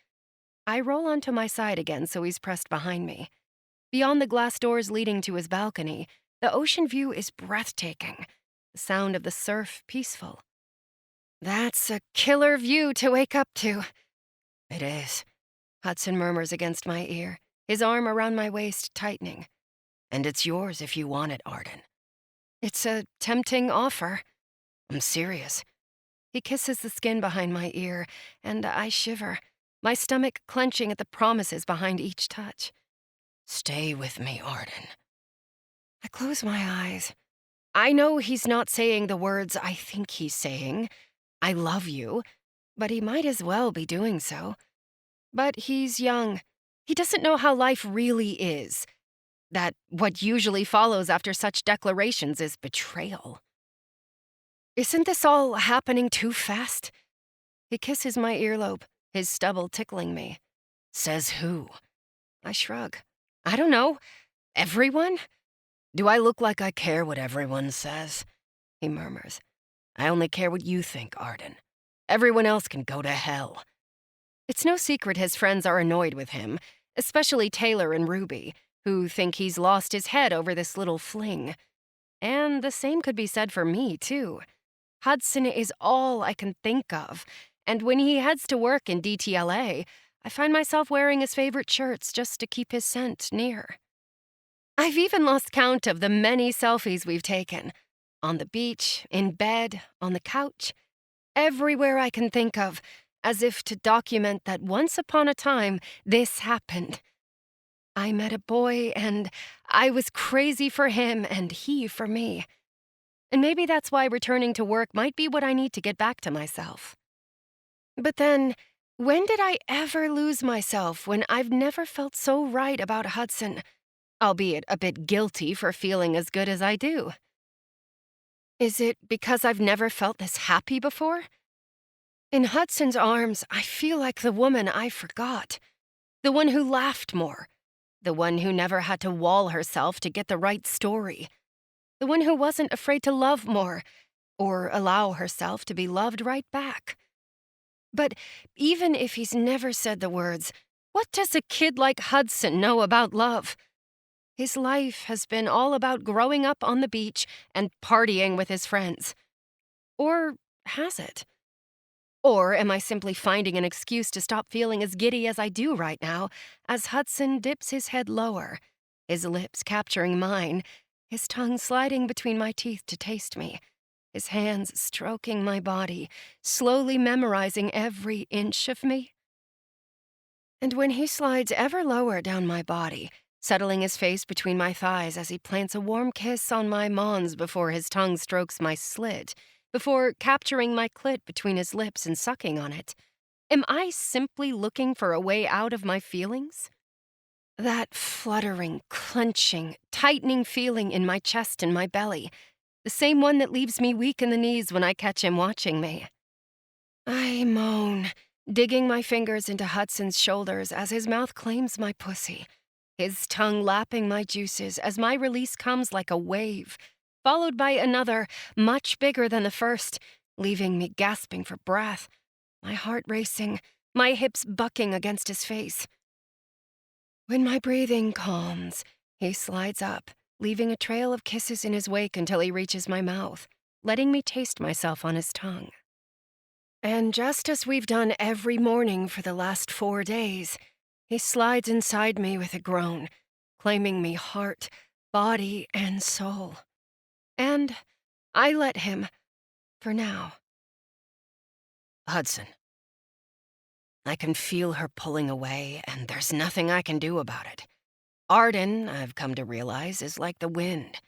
I roll onto my side again so he's pressed behind me. Beyond the glass doors leading to his balcony, the ocean view is breathtaking, the sound of the surf peaceful. That's a killer view to wake up to. It is, Hudson murmurs against my ear, his arm around my waist tightening. And it's yours if you want it, Arden. It's a tempting offer. I'm serious. He kisses the skin behind my ear, and I shiver, my stomach clenching at the promises behind each touch. Stay with me, Arden. I close my eyes. I know he's not saying the words I think he's saying. I love you, but he might as well be doing so. But he's young. He doesn't know how life really is. That what usually follows after such declarations is betrayal. Isn't this all happening too fast? He kisses my earlobe, his stubble tickling me. Says who? I shrug. I don't know. Everyone? Do I look like I care what everyone says? He murmurs. I only care what you think, Arden. Everyone else can go to hell. It's no secret his friends are annoyed with him, especially Taylor and Ruby, who think he's lost his head over this little fling. And the same could be said for me, too. Hudson is all I can think of, and when he heads to work in DTLA, I find myself wearing his favorite shirts just to keep his scent near. I've even lost count of the many selfies we've taken. On the beach, in bed, on the couch. Everywhere I can think of, as if to document that once upon a time, this happened. I met a boy, and I was crazy for him, and he for me. And maybe that's why returning to work might be what I need to get back to myself. But then, when did I ever lose myself when I've never felt so right about Hudson, albeit a bit guilty for feeling as good as I do? Is it because I've never felt this happy before? In Hudson's arms, I feel like the woman I forgot. The one who laughed more. The one who never had to wall herself to get the right story. The one who wasn't afraid to love more, or allow herself to be loved right back. But even if he's never said the words, what does a kid like Hudson know about love? His life has been all about growing up on the beach and partying with his friends. Or has it? Or am I simply finding an excuse to stop feeling as giddy as I do right now, as Hudson dips his head lower, his lips capturing mine, his tongue sliding between my teeth to taste me, his hands stroking my body, slowly memorizing every inch of me? And when he slides ever lower down my body, settling his face between my thighs as he plants a warm kiss on my mons before his tongue strokes my slit, before capturing my clit between his lips and sucking on it, am I simply looking for a way out of my feelings? That fluttering, clenching, tightening feeling in my chest and my belly, the same one that leaves me weak in the knees when I catch him watching me. I moan, digging my fingers into Hudson's shoulders as his mouth claims my pussy, his tongue lapping my juices as my release comes like a wave, followed by another, much bigger than the first, leaving me gasping for breath, my heart racing, my hips bucking against his face. When my breathing calms, he slides up, leaving a trail of kisses in his wake until he reaches my mouth, letting me taste myself on his tongue. And just as we've done every morning for the last 4 days, he slides inside me with a groan, claiming me heart, body, and soul. And I let him, for now. Hudson. I can feel her pulling away, and there's nothing I can do about it. Arden, I've come to realize, is like the wind.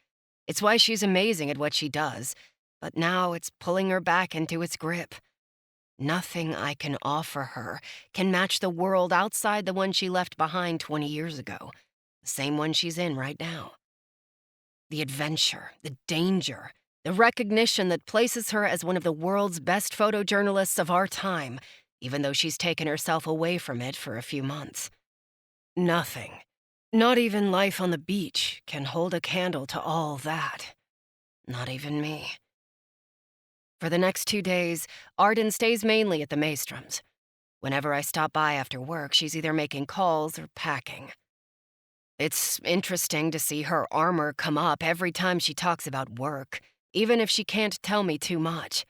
It's why she's amazing at what she does, but now it's pulling her back into its grip. Nothing I can offer her can match the world outside the one she left behind 20 years ago, the same one she's in right now. The adventure, the danger, the recognition that places her as one of the world's best photojournalists of our time, even though she's taken herself away from it for a few months. Nothing, not even life on the beach, can hold a candle to all that. Not even me. For the next 2 days, Arden stays mainly at the Maelstroms. Whenever I stop by after work, she's either making calls or packing. It's interesting to see her armor come up every time she talks about work, even if she can't tell me too much.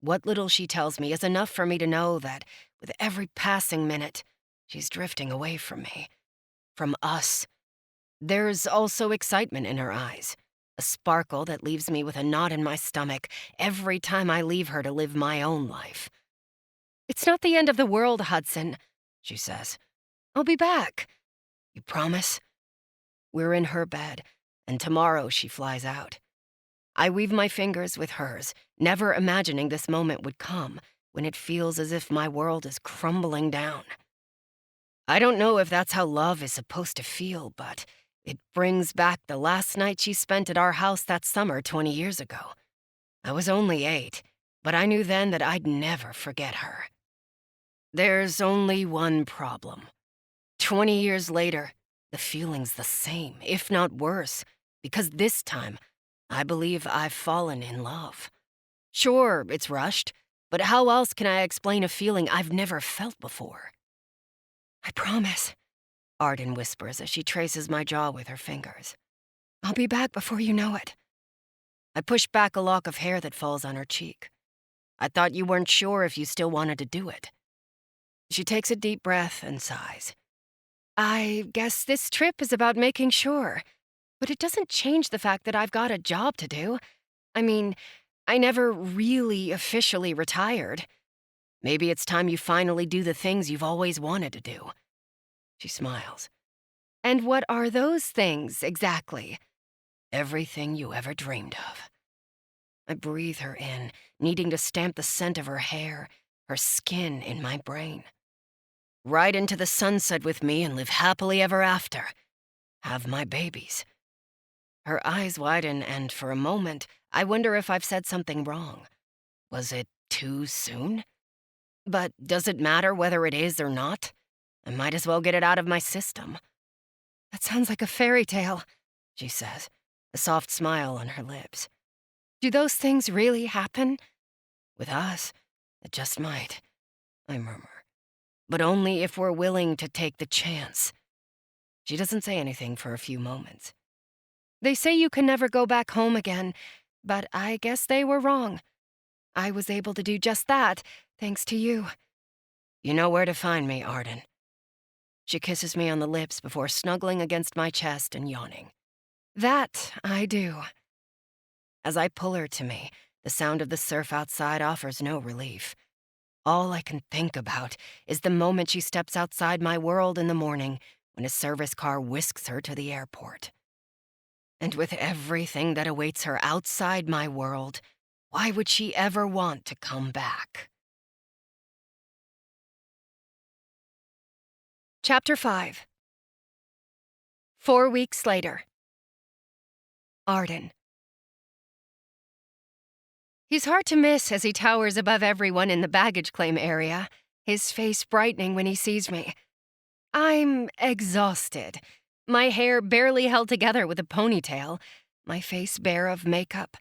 What little she tells me is enough for me to know that, with every passing minute, she's drifting away from me. From us. There's also excitement in her eyes, a sparkle that leaves me with a knot in my stomach every time I leave her to live my own life. "It's not the end of the world, Hudson," she says. "I'll be back. You promise?" We're in her bed, and tomorrow she flies out. I weave my fingers with hers, never imagining this moment would come, when it feels as if my world is crumbling down. I don't know if that's how love is supposed to feel, but it brings back the last night she spent at our house that summer 20 years ago. I was only 8, but I knew then that I'd never forget her. There's only one problem. 20 years later, the feeling's the same, if not worse, because this time, I believe I've fallen in love. Sure, it's rushed, but how else can I explain a feeling I've never felt before? "I promise," Arden whispers as she traces my jaw with her fingers. "I'll be back before you know it." I push back a lock of hair that falls on her cheek. "I thought you weren't sure if you still wanted to do it." She takes a deep breath and sighs. "I guess this trip is about making sure, but it doesn't change the fact that I've got a job to do. I mean, I never really officially retired. Maybe it's time you finally do the things you've always wanted to do." She smiles. "And what are those things, exactly?" "Everything you ever dreamed of." I breathe her in, needing to stamp the scent of her hair, her skin in my brain. Ride into the sunset with me and live happily ever after. Have my babies. Her eyes widen, and for a moment, I wonder if I've said something wrong. Was it too soon? But does it matter whether it is or not? I might as well get it out of my system. "That sounds like a fairy tale," she says, a soft smile on her lips. "Do those things really happen?" "With us, it just might," I murmur. "But only if we're willing to take the chance." She doesn't say anything for a few moments. "They say you can never go back home again, but I guess they were wrong. I was able to do just that, thanks to you." "You know where to find me, Arden." She kisses me on the lips before snuggling against my chest and yawning. "That I do." As I pull her to me, the sound of the surf outside offers no relief. All I can think about is the moment she steps outside my world in the morning when a service car whisks her to the airport. And with everything that awaits her outside my world, why would she ever want to come back? Chapter 5. 4 weeks later. Arden. He's hard to miss as he towers above everyone in the baggage claim area, his face brightening when he sees me. I'm exhausted. My hair barely held together with a ponytail, my face bare of makeup.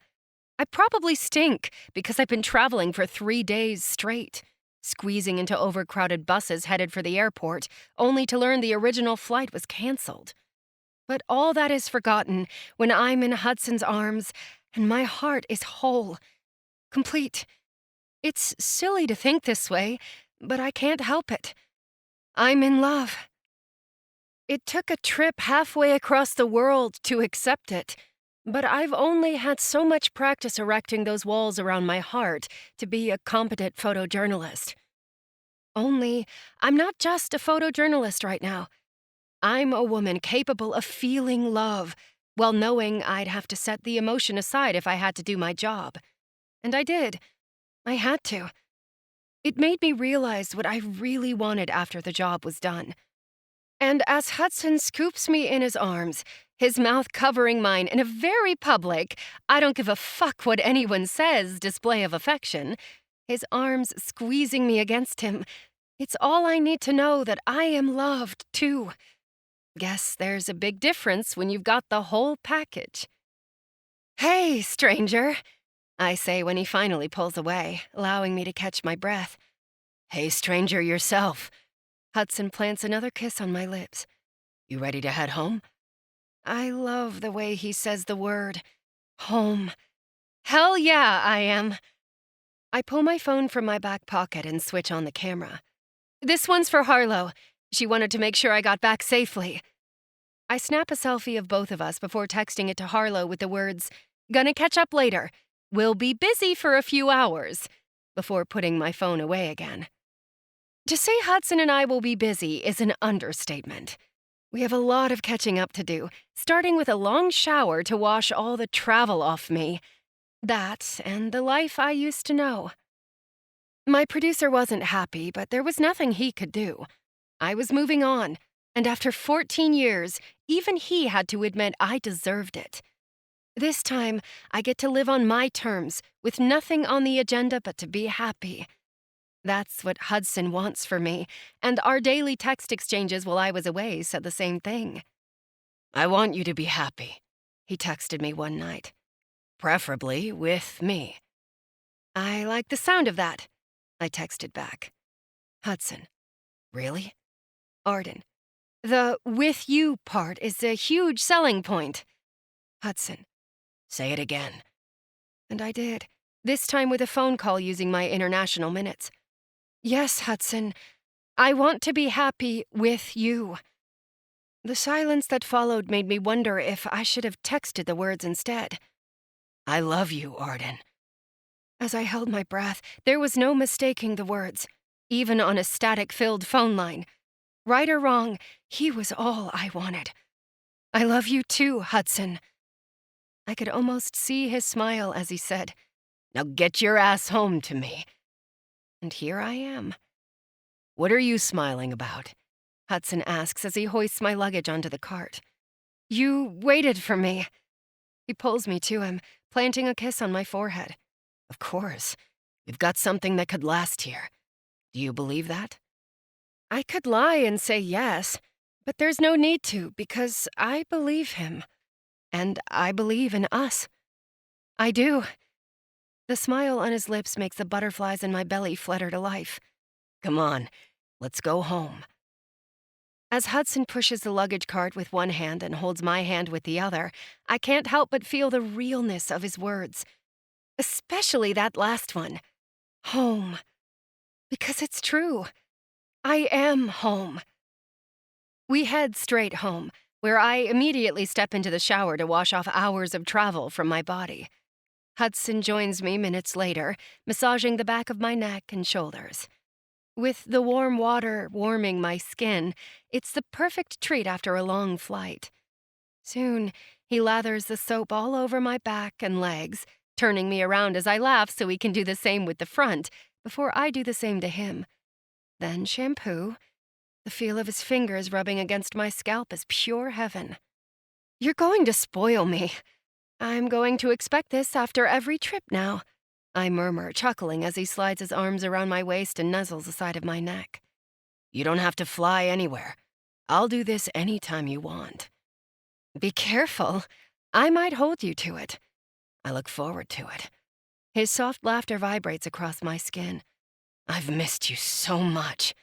I probably stink because I've been traveling for 3 days straight, squeezing into overcrowded buses headed for the airport, only to learn the original flight was canceled. But all that is forgotten when I'm in Hudson's arms and my heart is whole, complete. It's silly to think this way, but I can't help it. I'm in love. It took a trip halfway across the world to accept it, but I've only had so much practice erecting those walls around my heart to be a competent photojournalist. Only, I'm not just a photojournalist right now. I'm a woman capable of feeling love, while knowing I'd have to set the emotion aside if I had to do my job. And I did. I had to. It made me realize what I really wanted after the job was done. And as Hudson scoops me in his arms, his mouth covering mine in a very public, I don't give a fuck what anyone says display of affection, his arms squeezing me against him, it's all I need to know that I am loved, too. Guess there's a big difference when you've got the whole package. "Hey, stranger," I say when he finally pulls away, allowing me to catch my breath. "Hey, stranger yourself." Hudson plants another kiss on my lips. "You ready to head home?" I love the way he says the word. Home. Hell yeah, I am. I pull my phone from my back pocket and switch on the camera. "This one's for Harlow. She wanted to make sure I got back safely." I snap a selfie of both of us before texting it to Harlow with the words, "Gonna catch up later. We'll be busy for a few hours," before putting my phone away again. To say Hudson and I will be busy is an understatement. We have a lot of catching up to do, starting with a long shower to wash all the travel off me. That and the life I used to know. My producer wasn't happy, but there was nothing he could do. I was moving on, and after 14 years, even he had to admit I deserved it. This time, I get to live on my terms, with nothing on the agenda but to be happy. That's what Hudson wants for me, and our daily text exchanges while I was away said the same thing. "I want you to be happy," he texted me one night. "Preferably with me." "I like the sound of that," I texted back. Hudson: "Really?" Arden: "The 'with you' part is a huge selling point." Hudson: "Say it again." And I did, this time with a phone call using my international minutes. "Yes, Hudson, I want to be happy with you." The silence that followed made me wonder if I should have texted the words instead. "I love you, Arden." As I held my breath, there was no mistaking the words, even on a static-filled phone line. Right or wrong, he was all I wanted. "I love you too, Hudson." I could almost see his smile as he said, "Now get your ass home to me." And here I am. "What are you smiling about?" Hudson asks as he hoists my luggage onto the cart. "You waited for me." He pulls me to him, planting a kiss on my forehead. "Of course. We've got something that could last here. Do you believe that?" I could lie and say yes, but there's no need to because I believe him. And I believe in us. I do. The smile on his lips makes the butterflies in my belly flutter to life. "Come on, let's go home." As Hudson pushes the luggage cart with one hand and holds my hand with the other, I can't help but feel the realness of his words. Especially that last one. Home. Because it's true. I am home. We head straight home, where I immediately step into the shower to wash off hours of travel from my body. Hudson joins me minutes later, massaging the back of my neck and shoulders. With the warm water warming my skin, it's the perfect treat after a long flight. Soon, he lathers the soap all over my back and legs, turning me around as I laugh so he can do the same with the front, before I do the same to him. Then shampoo. The feel of his fingers rubbing against my scalp is pure heaven. "You're going to spoil me. I'm going to expect this after every trip now." I murmur, chuckling as he slides his arms around my waist and nuzzles the side of my neck. You don't have to fly anywhere. I'll do this anytime you want. Be careful. I might hold you to it. I look forward to it. His soft laughter vibrates across my skin. I've missed you so much.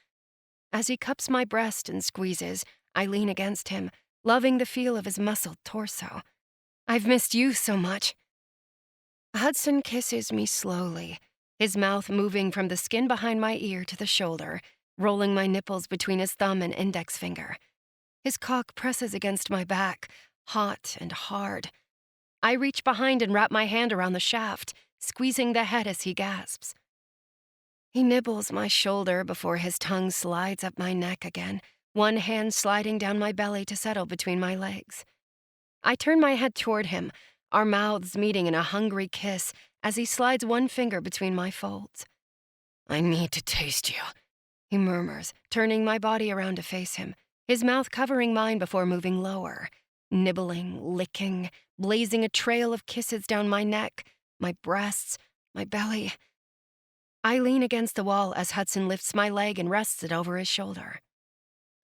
As he cups my breast and squeezes, I lean against him, loving the feel of his muscled torso. I've missed you so much. Hudson kisses me slowly, his mouth moving from the skin behind my ear to the shoulder, rolling my nipples between his thumb and index finger. His cock presses against my back, hot and hard. I reach behind and wrap my hand around the shaft, squeezing the head as he gasps. He nibbles my shoulder before his tongue slides up my neck again, one hand sliding down my belly to settle between my legs. I turn my head toward him, our mouths meeting in a hungry kiss as he slides one finger between my folds. I need to taste you, he murmurs, turning my body around to face him, his mouth covering mine before moving lower, nibbling, licking, blazing a trail of kisses down my neck, my breasts, my belly. I lean against the wall as Hudson lifts my leg and rests it over his shoulder.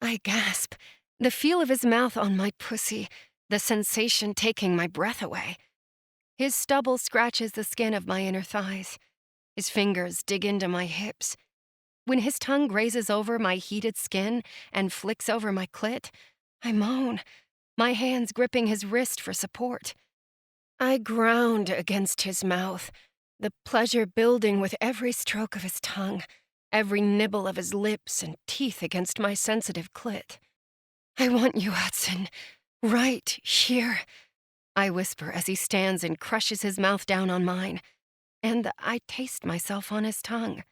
I gasp, the feel of his mouth on my pussy, the sensation taking my breath away. His stubble scratches the skin of my inner thighs. His fingers dig into my hips. When his tongue grazes over my heated skin and flicks over my clit, I moan, my hands gripping his wrist for support. I ground against his mouth, the pleasure building with every stroke of his tongue, every nibble of his lips and teeth against my sensitive clit. I want you, Hudson, right here, I whisper as he stands and crushes his mouth down on mine, and I taste myself on his tongue.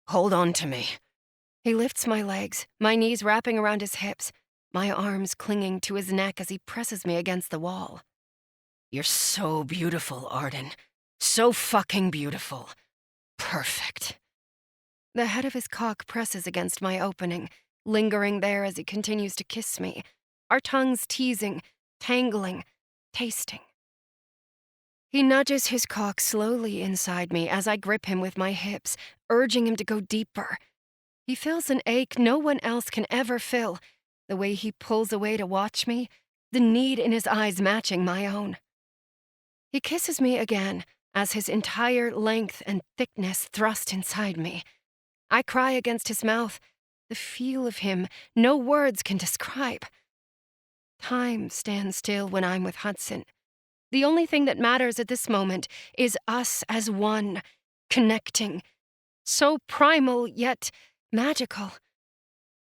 Hold on to me. He lifts my legs, my knees wrapping around his hips, my arms clinging to his neck as he presses me against the wall. You're so beautiful, Arden. So fucking beautiful. Perfect. The head of his cock presses against my opening, lingering there as he continues to kiss me, our tongues teasing, tangling, tasting. He nudges his cock slowly inside me as I grip him with my hips, urging him to go deeper. He feels an ache no one else can ever fill, the way he pulls away to watch me, the need in his eyes matching my own. He kisses me again as his entire length and thickness thrust inside me. I cry against his mouth, the feel of him no words can describe. Time stands still when I'm with Hudson. The only thing that matters at this moment is us as one, connecting. So primal, yet magical.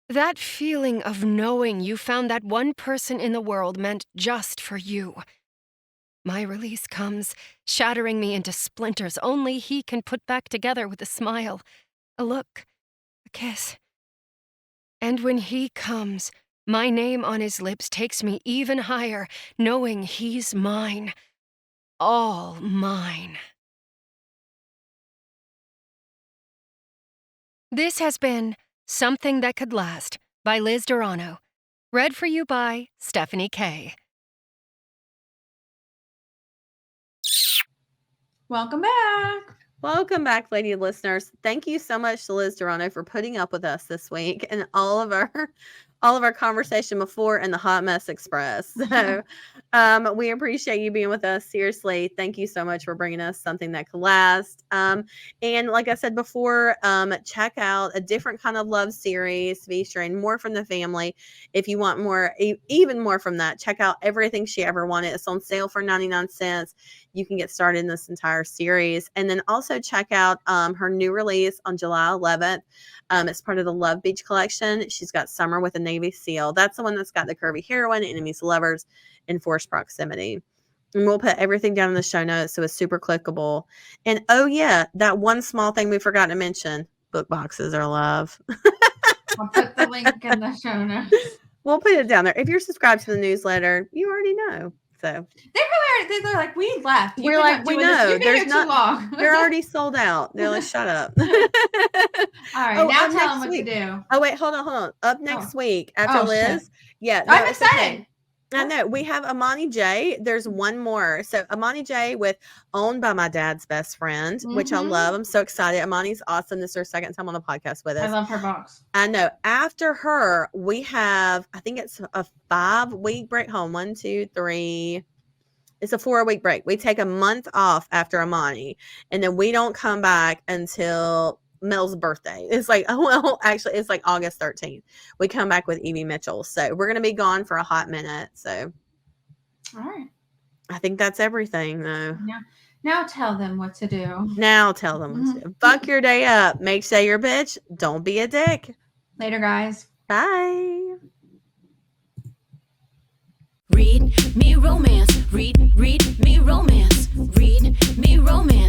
That feeling of knowing you found that one person in the world meant just for you. My release comes, shattering me into splinters only he can put back together with a smile, a look, a kiss. And when he comes, my name on his lips takes me even higher, knowing he's mine. All mine. This has been Something That Could Last by Liz Durano. Read for you by Stephanie K. Welcome back. Welcome back, lady listeners. Thank you so much to Liz Durano for putting up with us this week and all of our conversation before and the Hot Mess Express. So we appreciate you being with us. Seriously, thank you so much for bringing us Something That Could Last. And like I said before, check out a different kind of love series featuring more from the family. If you want more, even more from that, check out Everything She Ever Wanted. It's on sale for 99 cents. You can get started in this entire series. And then also check out her new release on July 11th. It's part of the Love Beach collection. She's got Summer with a Navy SEAL. That's the one that's got the curvy heroine, enemies, lovers, and forced proximity. And we'll put everything down in the show notes, so it's super clickable. And oh yeah, that one small thing we forgot to mention, book boxes are love. I'll put the link in the show notes. We'll put it down there. If you're subscribed to the newsletter, you already know. So They're like, we left. We're like, we know. There's not too long. They're already sold out. They're like, shut up. All right, now tell them what to do. Oh wait, hold on. Up next week after Liz. Shit. Yeah, I'm excited. I know. We have Amani J. There's one more. So Amani J with Owned by My Dad's Best Friend, which I love. I'm so excited. Amani's awesome. This is her second time on the podcast with us. I love her box. I know. After her, we have, I think it's a 5-week break home. 1, 2, 3. It's a 4-week break. We take a month off after Amani, and then we don't come back until Mel's birthday. It's like, well, actually, it's like August 13th. We come back with Evie Mitchell. So we're going to be gone for a hot minute. So, all right. I think that's everything, though. Now tell them what to do. Now tell them what to do. Fuck your day up. Make say your bitch. Don't be a dick. Later, guys. Bye. Read me romance. Read me romance. Read me romance.